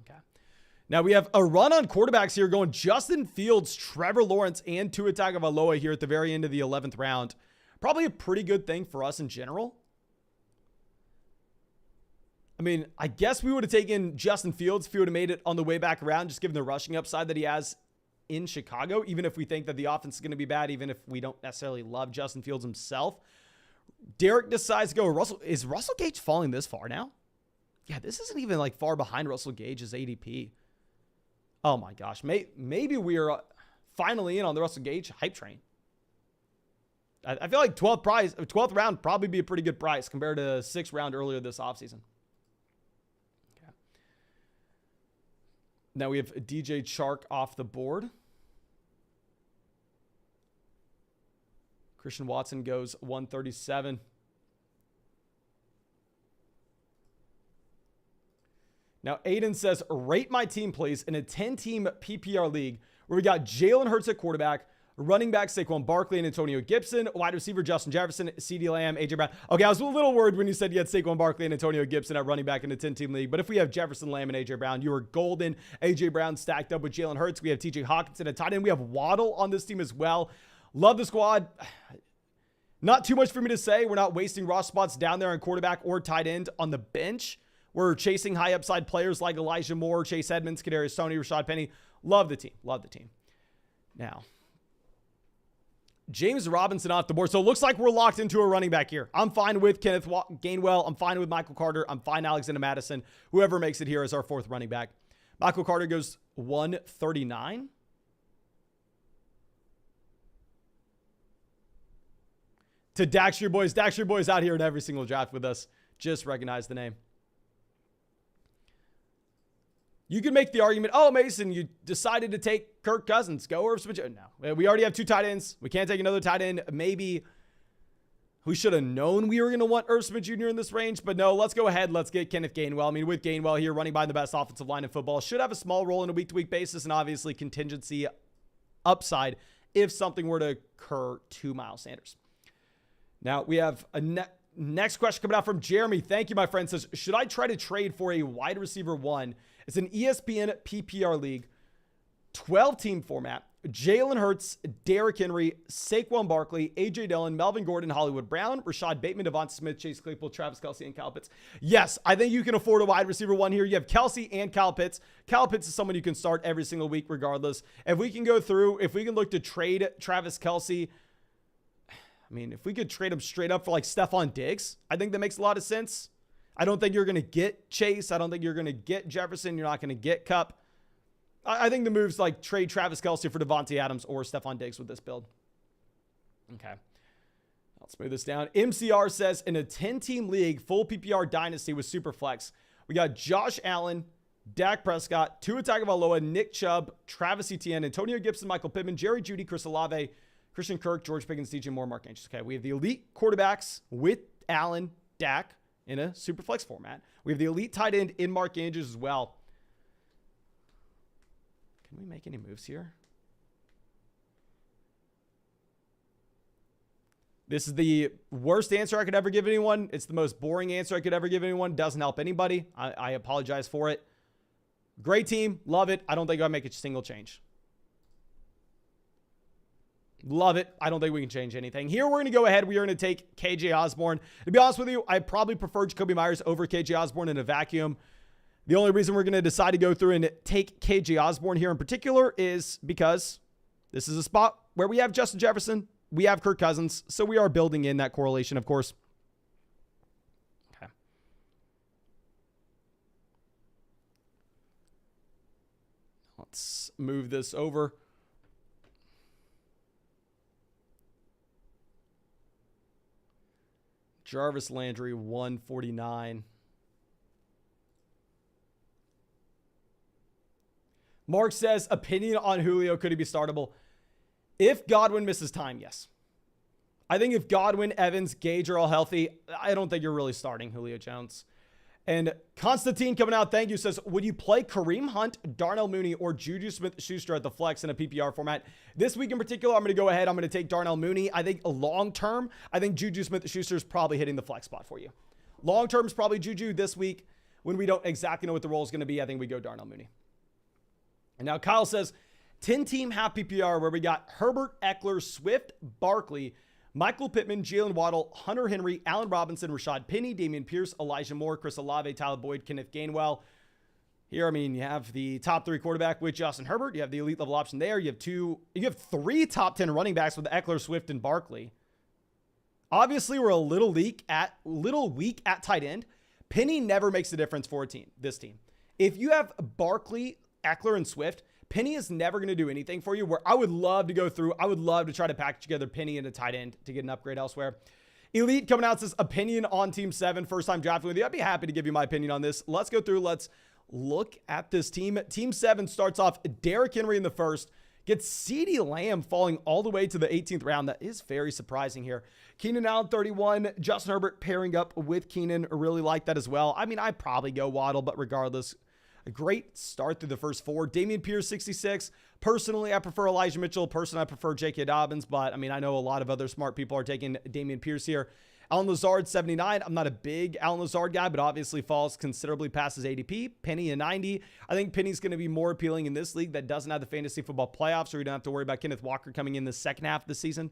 Okay. Now we have a run on quarterbacks here going Justin Fields, Trevor Lawrence, and Tua Tagovailoa here at the very end of the 11th round. Probably a pretty good thing for us in general. I mean, I guess we would have taken Justin Fields if he would have made it on the way back around, just given the rushing upside that he has in Chicago, even if we think that the offense is going to be bad, even if we don't necessarily love Justin Fields himself. Derek decides to go Russell. Is Russell Gage falling this far now? Yeah, this isn't even like far behind Russell Gage's ADP. Oh my gosh. Maybe we are finally in on the Russell Gage hype train. I feel like 12th round probably be a pretty good price compared to 6th round earlier this offseason. Okay. Now we have DJ Chark off the board. Christian Watson goes 137. Now, Aiden says, rate my team, please, in a 10-team PPR league where we got Jalen Hurts at quarterback, running back Saquon Barkley and Antonio Gibson, wide receiver Justin Jefferson, CeeDee Lamb, AJ Brown. Okay, I was a little worried when you said you had Saquon Barkley and Antonio Gibson at running back in a 10-team league. But if we have Jefferson, Lamb, and AJ Brown, you are golden. AJ Brown stacked up with Jalen Hurts. We have TJ Hawkinson at tight end. We have Waddle on this team as well. Love the squad. Not too much for me to say. We're not wasting raw spots down there on quarterback or tight end on the bench. We're chasing high upside players like Elijah Moore, Chase Edmonds, Kadarius Toney, Rashad Penny. Love the team. Love the team. Now, James Robinson off the board. So it looks like we're locked into a running back here. I'm fine with Kenneth Gainwell. I'm fine with Michael Carter. I'm fine Alexander Madison. Whoever makes it here as our fourth running back. Michael Carter goes 139. To Daxter Boys. Daxter Boys out here in every single draft with us. Just recognize the name. You could make the argument, oh, Mason, you decided to take Kirk Cousins. Go Irv Smith. No, we already have two tight ends. We can't take another tight end. Maybe we should have known we were going to want Irv Smith Jr. in this range. But no, let's go ahead. Let's get Kenneth Gainwell. I mean, with Gainwell here, running by the best offensive line in football, should have a small role on a week-to-week basis and obviously contingency upside if something were to occur to Miles Sanders. Now, we have a next question coming out from Jeremy. Thank you, my friend. Says, should I try to trade for a wide receiver one? It's an ESPN PPR league, 12-team format. Jalen Hurts, Derrick Henry, Saquon Barkley, A.J. Dillon, Melvin Gordon, Hollywood Brown, Rashad Bateman, Devonta Smith, Chase Claypool, Travis Kelce, and Kyle Pitts. Yes, I think you can afford a wide receiver one here. You have Kelce and Kyle Pitts. Kyle Pitts is someone you can start every single week regardless. If we can go through, if we can look to trade Travis Kelce, I mean, if we could trade him straight up for like Stephon Diggs, I think that makes a lot of sense. I don't think you're going to get Chase. I don't think you're going to get Jefferson. You're not going to get Kupp. I think the move's like trade Travis Kelce for Devontae Adams or Stephon Diggs with this build. Okay. Let's move this down. MCR says, in a 10-team league, full PPR dynasty with Superflex, we got Josh Allen, Dak Prescott, Tua Tagovailoa, Nick Chubb, Travis Etienne, Antonio Gibson, Michael Pittman, Jerry Jeudy, Chris Olave, Christian Kirk, George Pickens, DJ Moore, Mark Andrews. Okay, we have the elite quarterbacks with Allen, Dak in a super flex format. We have the elite tight end in Mark Andrews as well. Can we make any moves here? This is the worst answer I could ever give anyone. It's the most boring answer I could ever give anyone. Doesn't help anybody. I apologize for it. Great team. Love it. I don't think I'll make a single change. Love it. I don't think we can change anything. Here, we're going to go ahead. We are going to take KJ Osborne. To be honest with you, I probably prefer Jacoby Myers over KJ Osborne in a vacuum. The only reason we're going to decide to go through and take KJ Osborne here in particular is because this is a spot where we have Justin Jefferson. We have Kirk Cousins. So we are building in that correlation, of course. Okay. Let's move this over. Jarvis Landry, 149. Mark says, opinion on Julio. Could he be startable? If Godwin misses time, yes. I think if Godwin, Evans, Gage are all healthy, I don't think you're really starting Julio Jones. And Constantine coming out, thank you, says, would you play Kareem Hunt, Darnell Mooney, or Juju Smith-Schuster at the flex in a PPR format? This week in particular, I'm going to go ahead. I'm going to take Darnell Mooney. I think long-term, I think Juju Smith-Schuster is probably hitting the flex spot for you. Long-term is probably Juju. This week, when we don't exactly know what the role is going to be, I think we go Darnell Mooney. And now Kyle says, 10-team half PPR where we got Herbert, Eckler, Swift, Barkley, Michael Pittman, Jalen Waddle, Hunter Henry, Allen Robinson, Rashad Penny, Dameon Pierce, Elijah Moore, Chris Olave, Tyler Boyd, Kenneth Gainwell. Here, I mean, you have the top three quarterback with Justin Herbert. You have the elite level option there. You have three top 10 running backs with Eckler, Swift, and Barkley. Obviously, we're a little weak at tight end. Penny never makes a difference for this team. If you have Barkley, Eckler, and Swift, Penny is never going to do anything for you. Where I would love to go through, I would love to try to package together Penny and a tight end to get an upgrade elsewhere. Elite coming out says, opinion on Team 7, first time drafting with you. I'd be happy to give you my opinion on this. Let's go through. Let's look at this team. Team 7 starts off Derrick Henry in the first, gets CeeDee Lamb falling all the way to the 18th round. That is very surprising here. Keenan Allen, 31. Justin Herbert pairing up with Keenan. I really like that as well. I mean, I'd probably go Waddle, but regardless, A great start through the first 4. Dameon Pierce, 66. Personally, I prefer Elijah Mitchell. Personally, I prefer J.K. Dobbins. But, I mean, I know a lot of other smart people are taking Dameon Pierce here. Alan Lazard, 79. I'm not a big Alan Lazard guy, but obviously falls considerably past his ADP. Penny, a 90. I think Penny's going to be more appealing in this league that doesn't have the fantasy football playoffs, so you don't have to worry about Kenneth Walker coming in the second half of the season.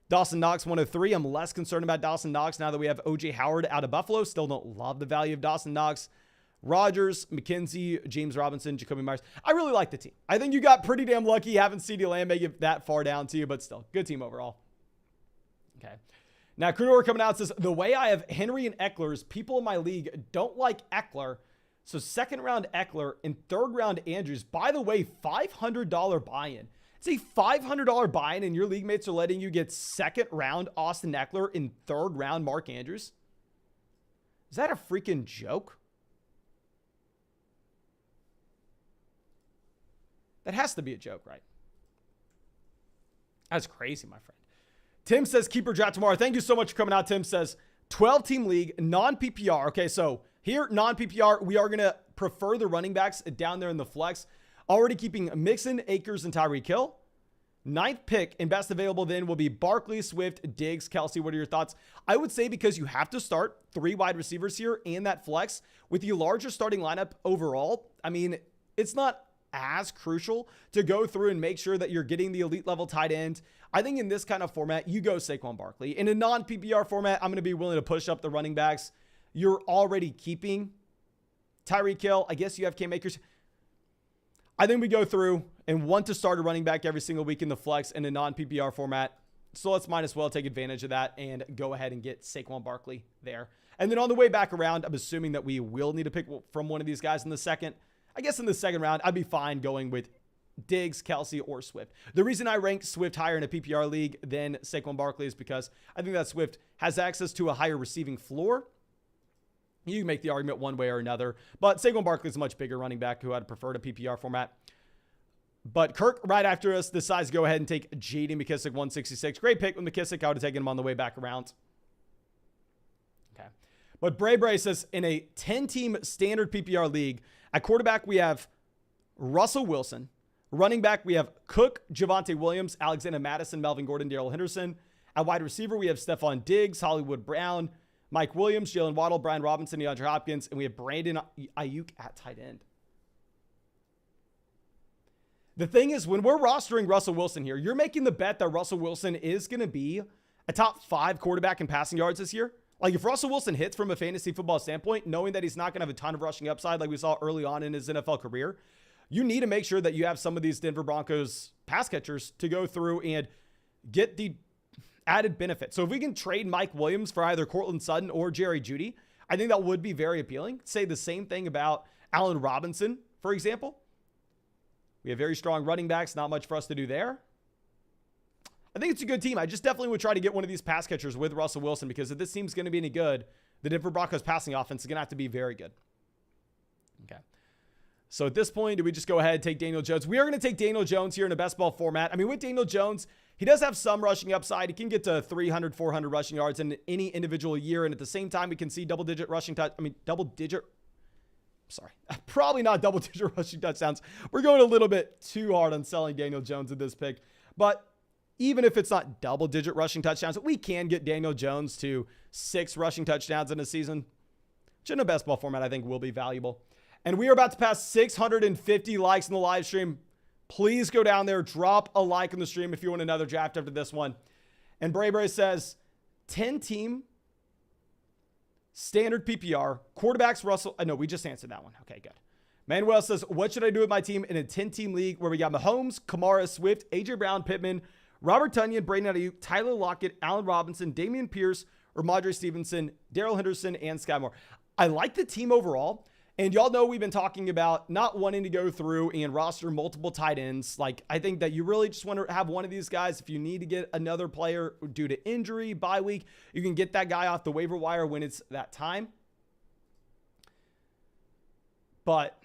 Dawson Knox, 103. I'm less concerned about Dawson Knox now that we have O.J. Howard out of Buffalo. Still don't love the value of Dawson Knox. Rodgers, McKenzie, James Robinson, Jacoby Myers. I really like the team. I think you got pretty damn lucky having CeeDee Lamb make it that far down to you, but still, good team overall. Okay. Now, Krunor coming out says, the way I have Henry and Eckler's, people in my league don't like Eckler. So second round Eckler and third round Andrews. By the way, $500 buy-in. It's a $500 buy-in and your league mates are letting you get second round Austin Eckler and third round Mark Andrews. Is that a freaking joke? That has to be a joke, right? That's crazy, my friend. Tim says, keeper draft tomorrow. Thank you so much for coming out. Tim says, 12-team league, non-PPR. Okay, so here, non-PPR, we are going to prefer the running backs down there in the flex. Already keeping Mixon, Akers, and Tyreek Hill. 9th pick and best available then will be Barkley, Swift, Diggs, Kelsey. What are your thoughts? I would say because you have to start 3 wide receivers here and that flex with the larger starting lineup overall. I mean, it's not as crucial to go through and make sure that you're getting the elite level tight end. I think in this kind of format, you go Saquon Barkley. In a non-PPR format, I'm going to be willing to push up the running backs. You're already keeping Tyreek Hill. I guess you have Cam Akers. I think we go through and want to start a running back every single week in the flex in a non-PPR format. So let's might as well take advantage of that and go ahead and get Saquon Barkley there. And then on the way back around, I'm assuming that we will need to pick from one of these guys in the second. I guess in the second round, I'd be fine going with Diggs, Kelsey, or Swift. The reason I rank Swift higher in a PPR league than Saquon Barkley is because I think that Swift has access to a higher receiving floor. You can make the argument one way or another, but Saquon Barkley is a much bigger running back who I'd prefer a PPR format. But Kirk, right after us, decides to go ahead and take J.D. McKissick, 166. Great pick with McKissick. I would have taken him on the way back around. Okay. But Bray says, in a 10-team standard PPR league, at quarterback, we have Russell Wilson. Running back, we have Cook, Javonte Williams, Alexander Madison, Melvin Gordon, Darrell Henderson. At wide receiver, we have Stephon Diggs, Hollywood Brown, Mike Williams, Jalen Waddle, Brian Robinson, DeAndre Hopkins, and we have Brandon Ayuk at tight end. The thing is, when we're rostering Russell Wilson here, you're making the bet that Russell Wilson is going to be a top 5 quarterback in passing yards this year. Like, if Russell Wilson hits from a fantasy football standpoint, knowing that he's not going to have a ton of rushing upside like we saw early on in his NFL career, you need to make sure that you have some of these Denver Broncos pass catchers to go through and get the added benefit. So if we can trade Mike Williams for either Cortland Sutton or Jerry Jeudy, I think that would be very appealing. Say the same thing about Allen Robinson, for example. We have very strong running backs, not much for us to do there. I think it's a good team. I just definitely would try to get one of these pass catchers with Russell Wilson because if this team's going to be any good, the Denver Broncos passing offense is going to have to be very good. Okay. So at this point, do we just go ahead and take Daniel Jones? We are going to take Daniel Jones here in a best ball format. I mean, with Daniel Jones, he does have some rushing upside. He can get to 300, 400 rushing yards in any individual year. And at the same time, we can see probably not double-digit rushing touchdowns. We're going a little bit too hard on selling Daniel Jones in this pick. But even if it's not double-digit rushing touchdowns, we can get Daniel Jones to 6 rushing touchdowns in a season, which in a best ball format I think will be valuable. And we are about to pass 650 likes in the live stream. Please go down there, drop a like on the stream if you want another draft after this one. And Bray says, 10-team standard PPR, quarterbacks Russell. No, we just answered that one. Okay, good. Manuel says, what should I do with my team in a 10-team league where we got Mahomes, Kamara, Swift, A.J. Brown, Pittman, Robert Tonyan, Brandon Ayuk, Tyler Lockett, Allen Robinson, Dameon Pierce, Ramondre Stevenson, Darrell Henderson, and Sky Moore. I like the team overall. And y'all know we've been talking about not wanting to go through and roster multiple tight ends. Like, I think that you really just want to have one of these guys. If you need to get another player due to injury, bye week, you can get that guy off the waiver wire when it's that time. But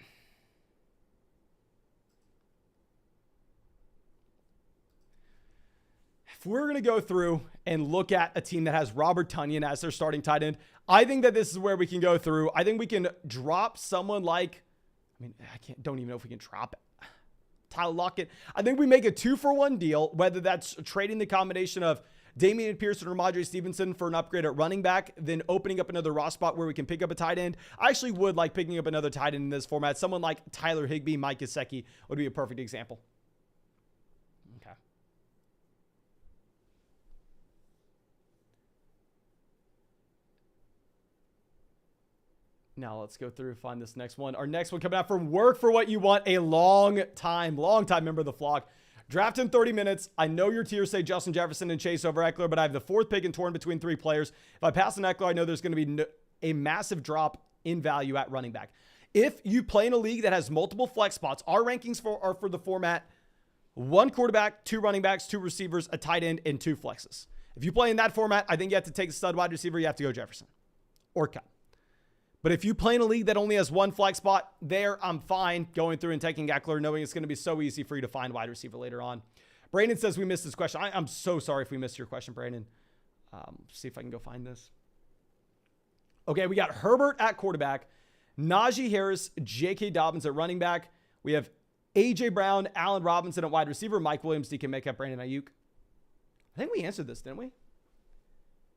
if we're going to go through and look at a team that has Robert Tonyan as their starting tight end, I think that this is where we can go through. I think we can drop someone like mean, don't even know if we can drop it. Tyler Lockett. I think we make a 2-for-1 deal, whether that's trading the combination of Damian Pearson or Ramondre Stevenson for an upgrade at running back, then opening up another raw spot where we can pick up a tight end. I actually would like picking up another tight end in this format. Someone like Tyler Higbee, Mike Gesicki would be a perfect example. Okay. Now let's go through and find this next one. Our next one coming out from Work for What You Want, a long time member of the flock. Draft in 30 minutes. I know your tiers say Justin Jefferson and Chase over Eckler, but I have the 4th pick and torn between 3 players. If I pass an Eckler, I know there's going to be a massive drop in value at running back. If you play in a league that has multiple flex spots, our rankings are for the format 1 quarterback, 2 running backs, 2 receivers, a tight end, and 2 flexes. If you play in that format, I think you have to take a stud wide receiver. You have to go Jefferson or cut. But if you play in a league that only has 1 flex spot, there I'm fine going through and taking Eckler, knowing it's going to be so easy for you to find wide receiver later on. Brandon says we missed this question. I'm so sorry if we missed your question, Brandon. See if I can go find this. Okay, we got Herbert at quarterback, Najee Harris, J.K. Dobbins at running back. We have A.J. Brown, Allen Robinson at wide receiver, Mike Williams, DK Metcalf, Brandon Ayuk. I think we answered this, didn't we?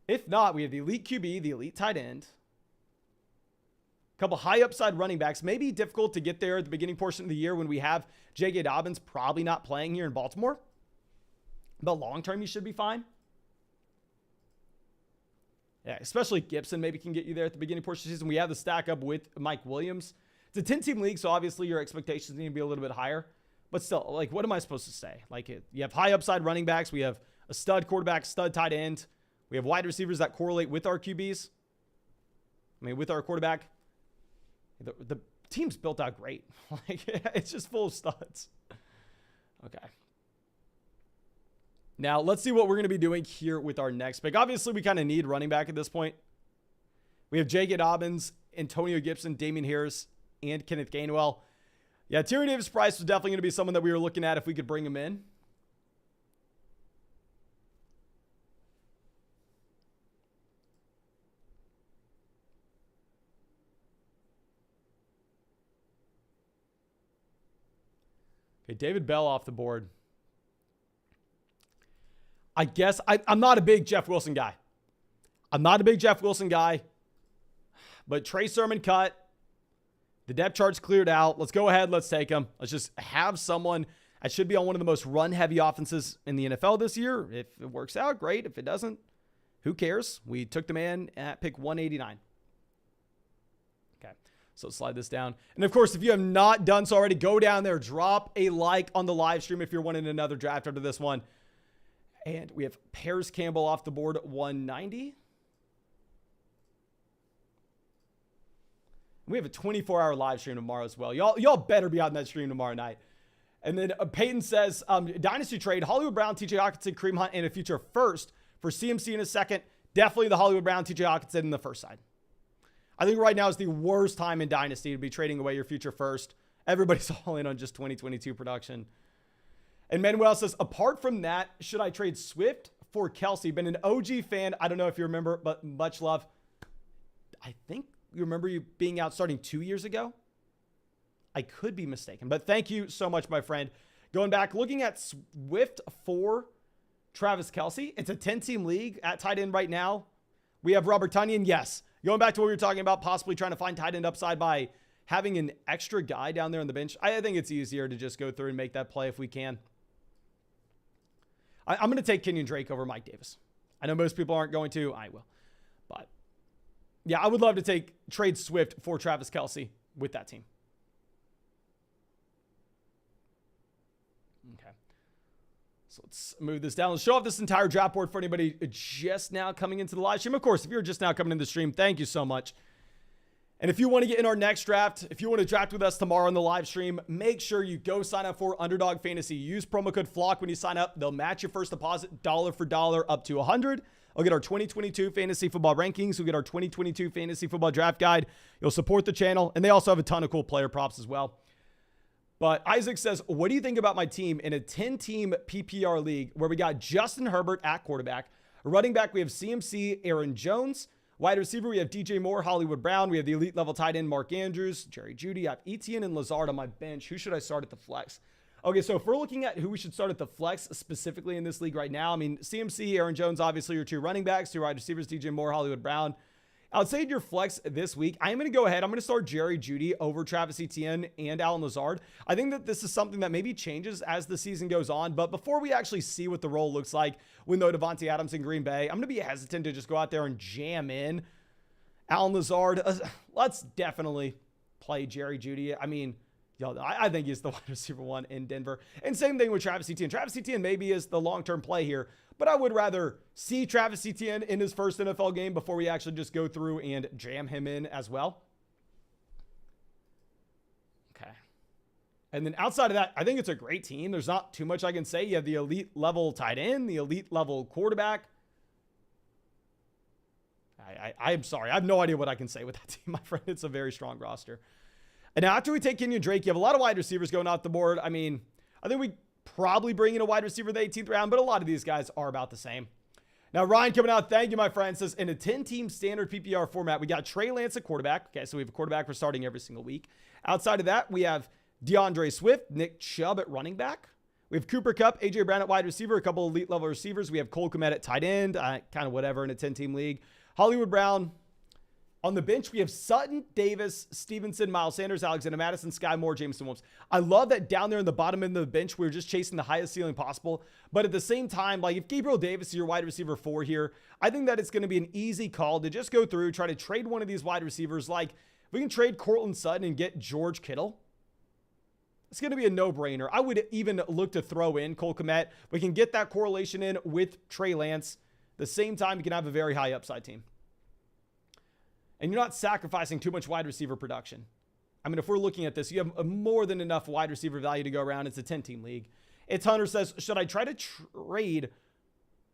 If not, we have the elite QB, the elite tight end, a couple high upside running backs. Maybe difficult to get there at the beginning portion of the year when we have J.K. Dobbins probably not playing here in Baltimore. But long term, you should be fine. Yeah, especially Gibson maybe can get you there at the beginning portion of the season. We have the stack up with Mike Williams. It's a 10-team league, so obviously your expectations need to be a little bit higher. But still, like, what am I supposed to say? Like, you have high upside running backs. We have a stud quarterback, stud tight end. We have wide receivers that correlate with our QBs. I mean, with our quarterback. The team's built out great. Like, it's just full of studs. Okay. Now, let's see what we're going to be doing here with our next pick. Obviously, we kind of need running back at this point. We have J.K. Dobbins, Antonio Gibson, Damian Harris, and Kenneth Gainwell. Yeah, Terry Davis-Price was definitely going to be someone that we were looking at if we could bring him in. Okay, David Bell off the board. I guess I'm not a big Jeff Wilson guy. But Trey Sermon cut. The depth chart's cleared out. Let's go ahead. Let's take him. Let's just have someone that should be on one of the most run-heavy offenses in the NFL this year. If it works out, great. If it doesn't, who cares? We took the man at pick 189. Okay, so slide this down. And of course, if you have not done so already, go down there. Drop a like on the live stream if you're wanting another draft after this one. And we have Paris Campbell off the board at 190. We have a 24-hour live stream tomorrow as well. Y'all better be on that stream tomorrow night. And then Peyton says, Dynasty trade, Hollywood Brown, TJ Hawkinson, Kareem Hunt, and a future first for CMC in a second. Definitely the Hollywood Brown, TJ Hawkinson in the first side. I think right now is the worst time in Dynasty to be trading away your future first. Everybody's all in on just 2022 production. And Manuel says, apart from that, should I trade Swift for Kelsey? Been an OG fan. I don't know if you remember, but much love. I think you remember you being out starting 2 years ago. I could be mistaken, but thank you so much, my friend. Going back, looking at Swift for Travis Kelsey. It's a 10-team league at tight end right now. We have Robert Tonyan. Yes. Going back to what we were talking about, possibly trying to find tight end upside by having an extra guy down there on the bench. I think it's easier to just go through and make that play if we can. I'm going to take Kenyon Drake over Mike Davis. I know most people aren't going to. I will. But, yeah, I would love to trade Swift for Travis Kelsey with that team. Okay. So let's move this down. Let's show off this entire draft board for anybody just now coming into the live stream. Of course, if you're just now coming into the stream, thank you so much. And if you want to get in our next draft, if you want to draft with us tomorrow on the live stream, make sure you go sign up for Underdog Fantasy. Use promo code FLOCK when you sign up. They'll match your first deposit dollar for dollar up to $100. You'll get our 2022 fantasy football rankings. You'll get our 2022 fantasy football draft guide. You'll support the channel. And they also have a ton of cool player props as well. But Isaac says, what do you think about my team in a 10-team PPR league where we got Justin Herbert at quarterback? Running back, we have CMC, Aaron Jones. Wide receiver, we have DJ Moore, Hollywood Brown. We have the elite level tight end, Mark Andrews, Jerry Jeudy. I have Etienne and Lazard on my bench. Who should I start at the flex? Okay, so if we're looking at who we should start at the flex specifically in this league right now, I mean, CMC, Aaron Jones, obviously your two running backs, two wide receivers, DJ Moore, Hollywood Brown. I would say in your flex this week, I am going to go ahead. I'm going to start Jerry Jeudy over Travis Etienne and Allen Lazard. I think that this is something that maybe changes as the season goes on. But before we actually see what the role looks like with no Devontae Adams in Green Bay, I'm going to be hesitant to just go out there and jam in Allen Lazard. Let's definitely play Jerry Jeudy. I mean, I think he's the wide receiver one in Denver. And same thing with Travis Etienne. Travis Etienne maybe is the long-term play here, but I would rather see Travis Etienne in his first NFL game before we actually just go through and jam him in as well. Okay. And then outside of that, I think it's a great team. There's not too much I can say. You have the elite level tight end, the elite level quarterback. I'm sorry. I have no idea what I can say with that team, my friend. It's a very strong roster. And now after we take Kenyon Drake, you have a lot of wide receivers going off the board. I mean, I think we probably bring in a wide receiver in the 18th round, but a lot of these guys are about the same. Now, Ryan coming out, thank you, my friend, says in a 10-team standard PPR format, we got Trey Lance at quarterback. Okay, so we have a quarterback we're starting every single week. Outside of that, we have DeAndre Swift, Nick Chubb at running back. We have Cooper Kupp, A.J. Brown at wide receiver, a couple elite level receivers. We have Cole Kmet at tight end, kind of whatever in a 10-team league. Hollywood Brown. On the bench, we have Sutton, Davis, Stevenson, Miles Sanders, Alexander Madison, Sky Moore, Jameson Williams. I love that down there in the bottom end of the bench, we're just chasing the highest ceiling possible. But at the same time, like if Gabriel Davis is your wide receiver 4 here, I think that it's going to be an easy call to just go through, try to trade one of these wide receivers. Like if we can trade Cortland Sutton and get George Kittle, it's going to be a no-brainer. I would even look to throw in Cole Kmet. We can get that correlation in with Trey Lance. At the same time, you can have a very high upside team. And you're not sacrificing too much wide receiver production. I mean, if we're looking at this, you have more than enough wide receiver value to go around. It's a 10-team league. It's Hunter says, should I try to trade?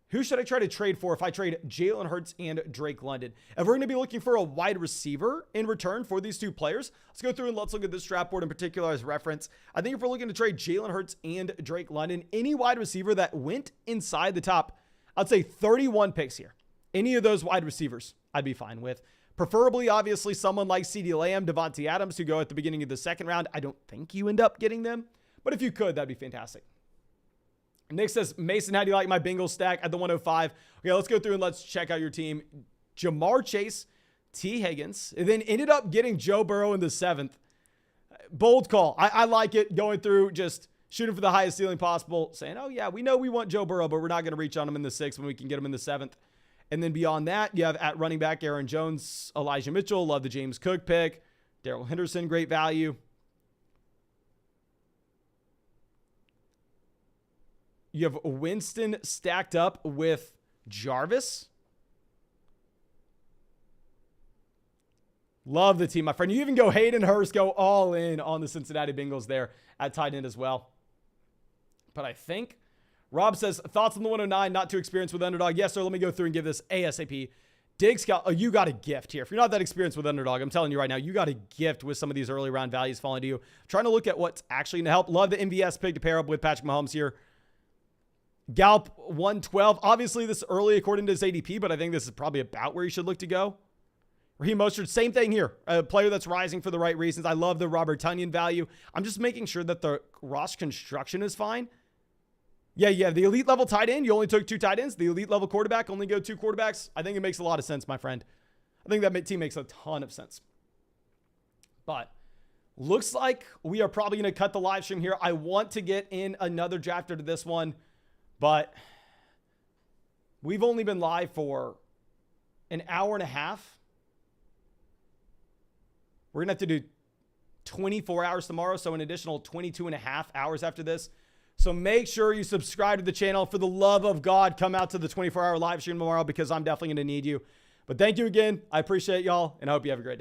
Who should I try to trade for if I trade Jalen Hurts and Drake London? If we're going to be looking for a wide receiver in return for these two players, let's go through and let's look at this draft board in particular as reference. I think if we're looking to trade Jalen Hurts and Drake London, any wide receiver that went inside the top, I'd say 31 picks here. Any of those wide receivers, I'd be fine with. Preferably, obviously, someone like CeeDee Lamb, Devontae Adams, who go at the beginning of the second round. I don't think you end up getting them, but if you could, that'd be fantastic. Nick says, Mason, how do you like my Bengals stack at the 105? Okay, let's go through and let's check out your team. Jamar Chase, T. Higgins, and then ended up getting Joe Burrow in the 7th. Bold call. I like it, going through, just shooting for the highest ceiling possible, saying, oh, yeah, we know we want Joe Burrow, but we're not going to reach on him in the 6th when we can get him in the 7th. And then beyond that, you have at running back Aaron Jones, Elijah Mitchell. Love the James Cook pick. Darrell Henderson, great value. You have Winston stacked up with Jarvis. Love the team, my friend. You even go Hayden Hurst, go all in on the Cincinnati Bengals there at tight end as well. But I think Rob says, thoughts on the 109, not too experienced with underdog. Yes, sir. Let me go through and give this ASAP. Diggs, you got a gift here. If you're not that experienced with underdog, I'm telling you right now, you got a gift with some of these early round values falling to you. Trying to look at what's actually going to help. Love the MVS pick to pair up with Patrick Mahomes here. Gallup 112. Obviously, this is early according to his ADP, but I think this is probably about where you should look to go. Raheem Mostert, same thing here. A player that's rising for the right reasons. I love the Robert Tonyan value. I'm just making sure that the roster construction is fine. Yeah, the elite level tight end, you only took 2 tight ends. The elite level quarterback, only go 2 quarterbacks. I think it makes a lot of sense, my friend. I think that team makes a ton of sense. But looks like we are probably going to cut the live stream here. I want to get in another drafter to this one, but we've only been live for an hour and a half. We're going to have to do 24 hours tomorrow, so an additional 22 and a half hours after this. So make sure you subscribe to the channel. For the love of God, come out to the 24-hour live stream tomorrow because I'm definitely going to need you. But thank you again. I appreciate y'all, and I hope you have a great day.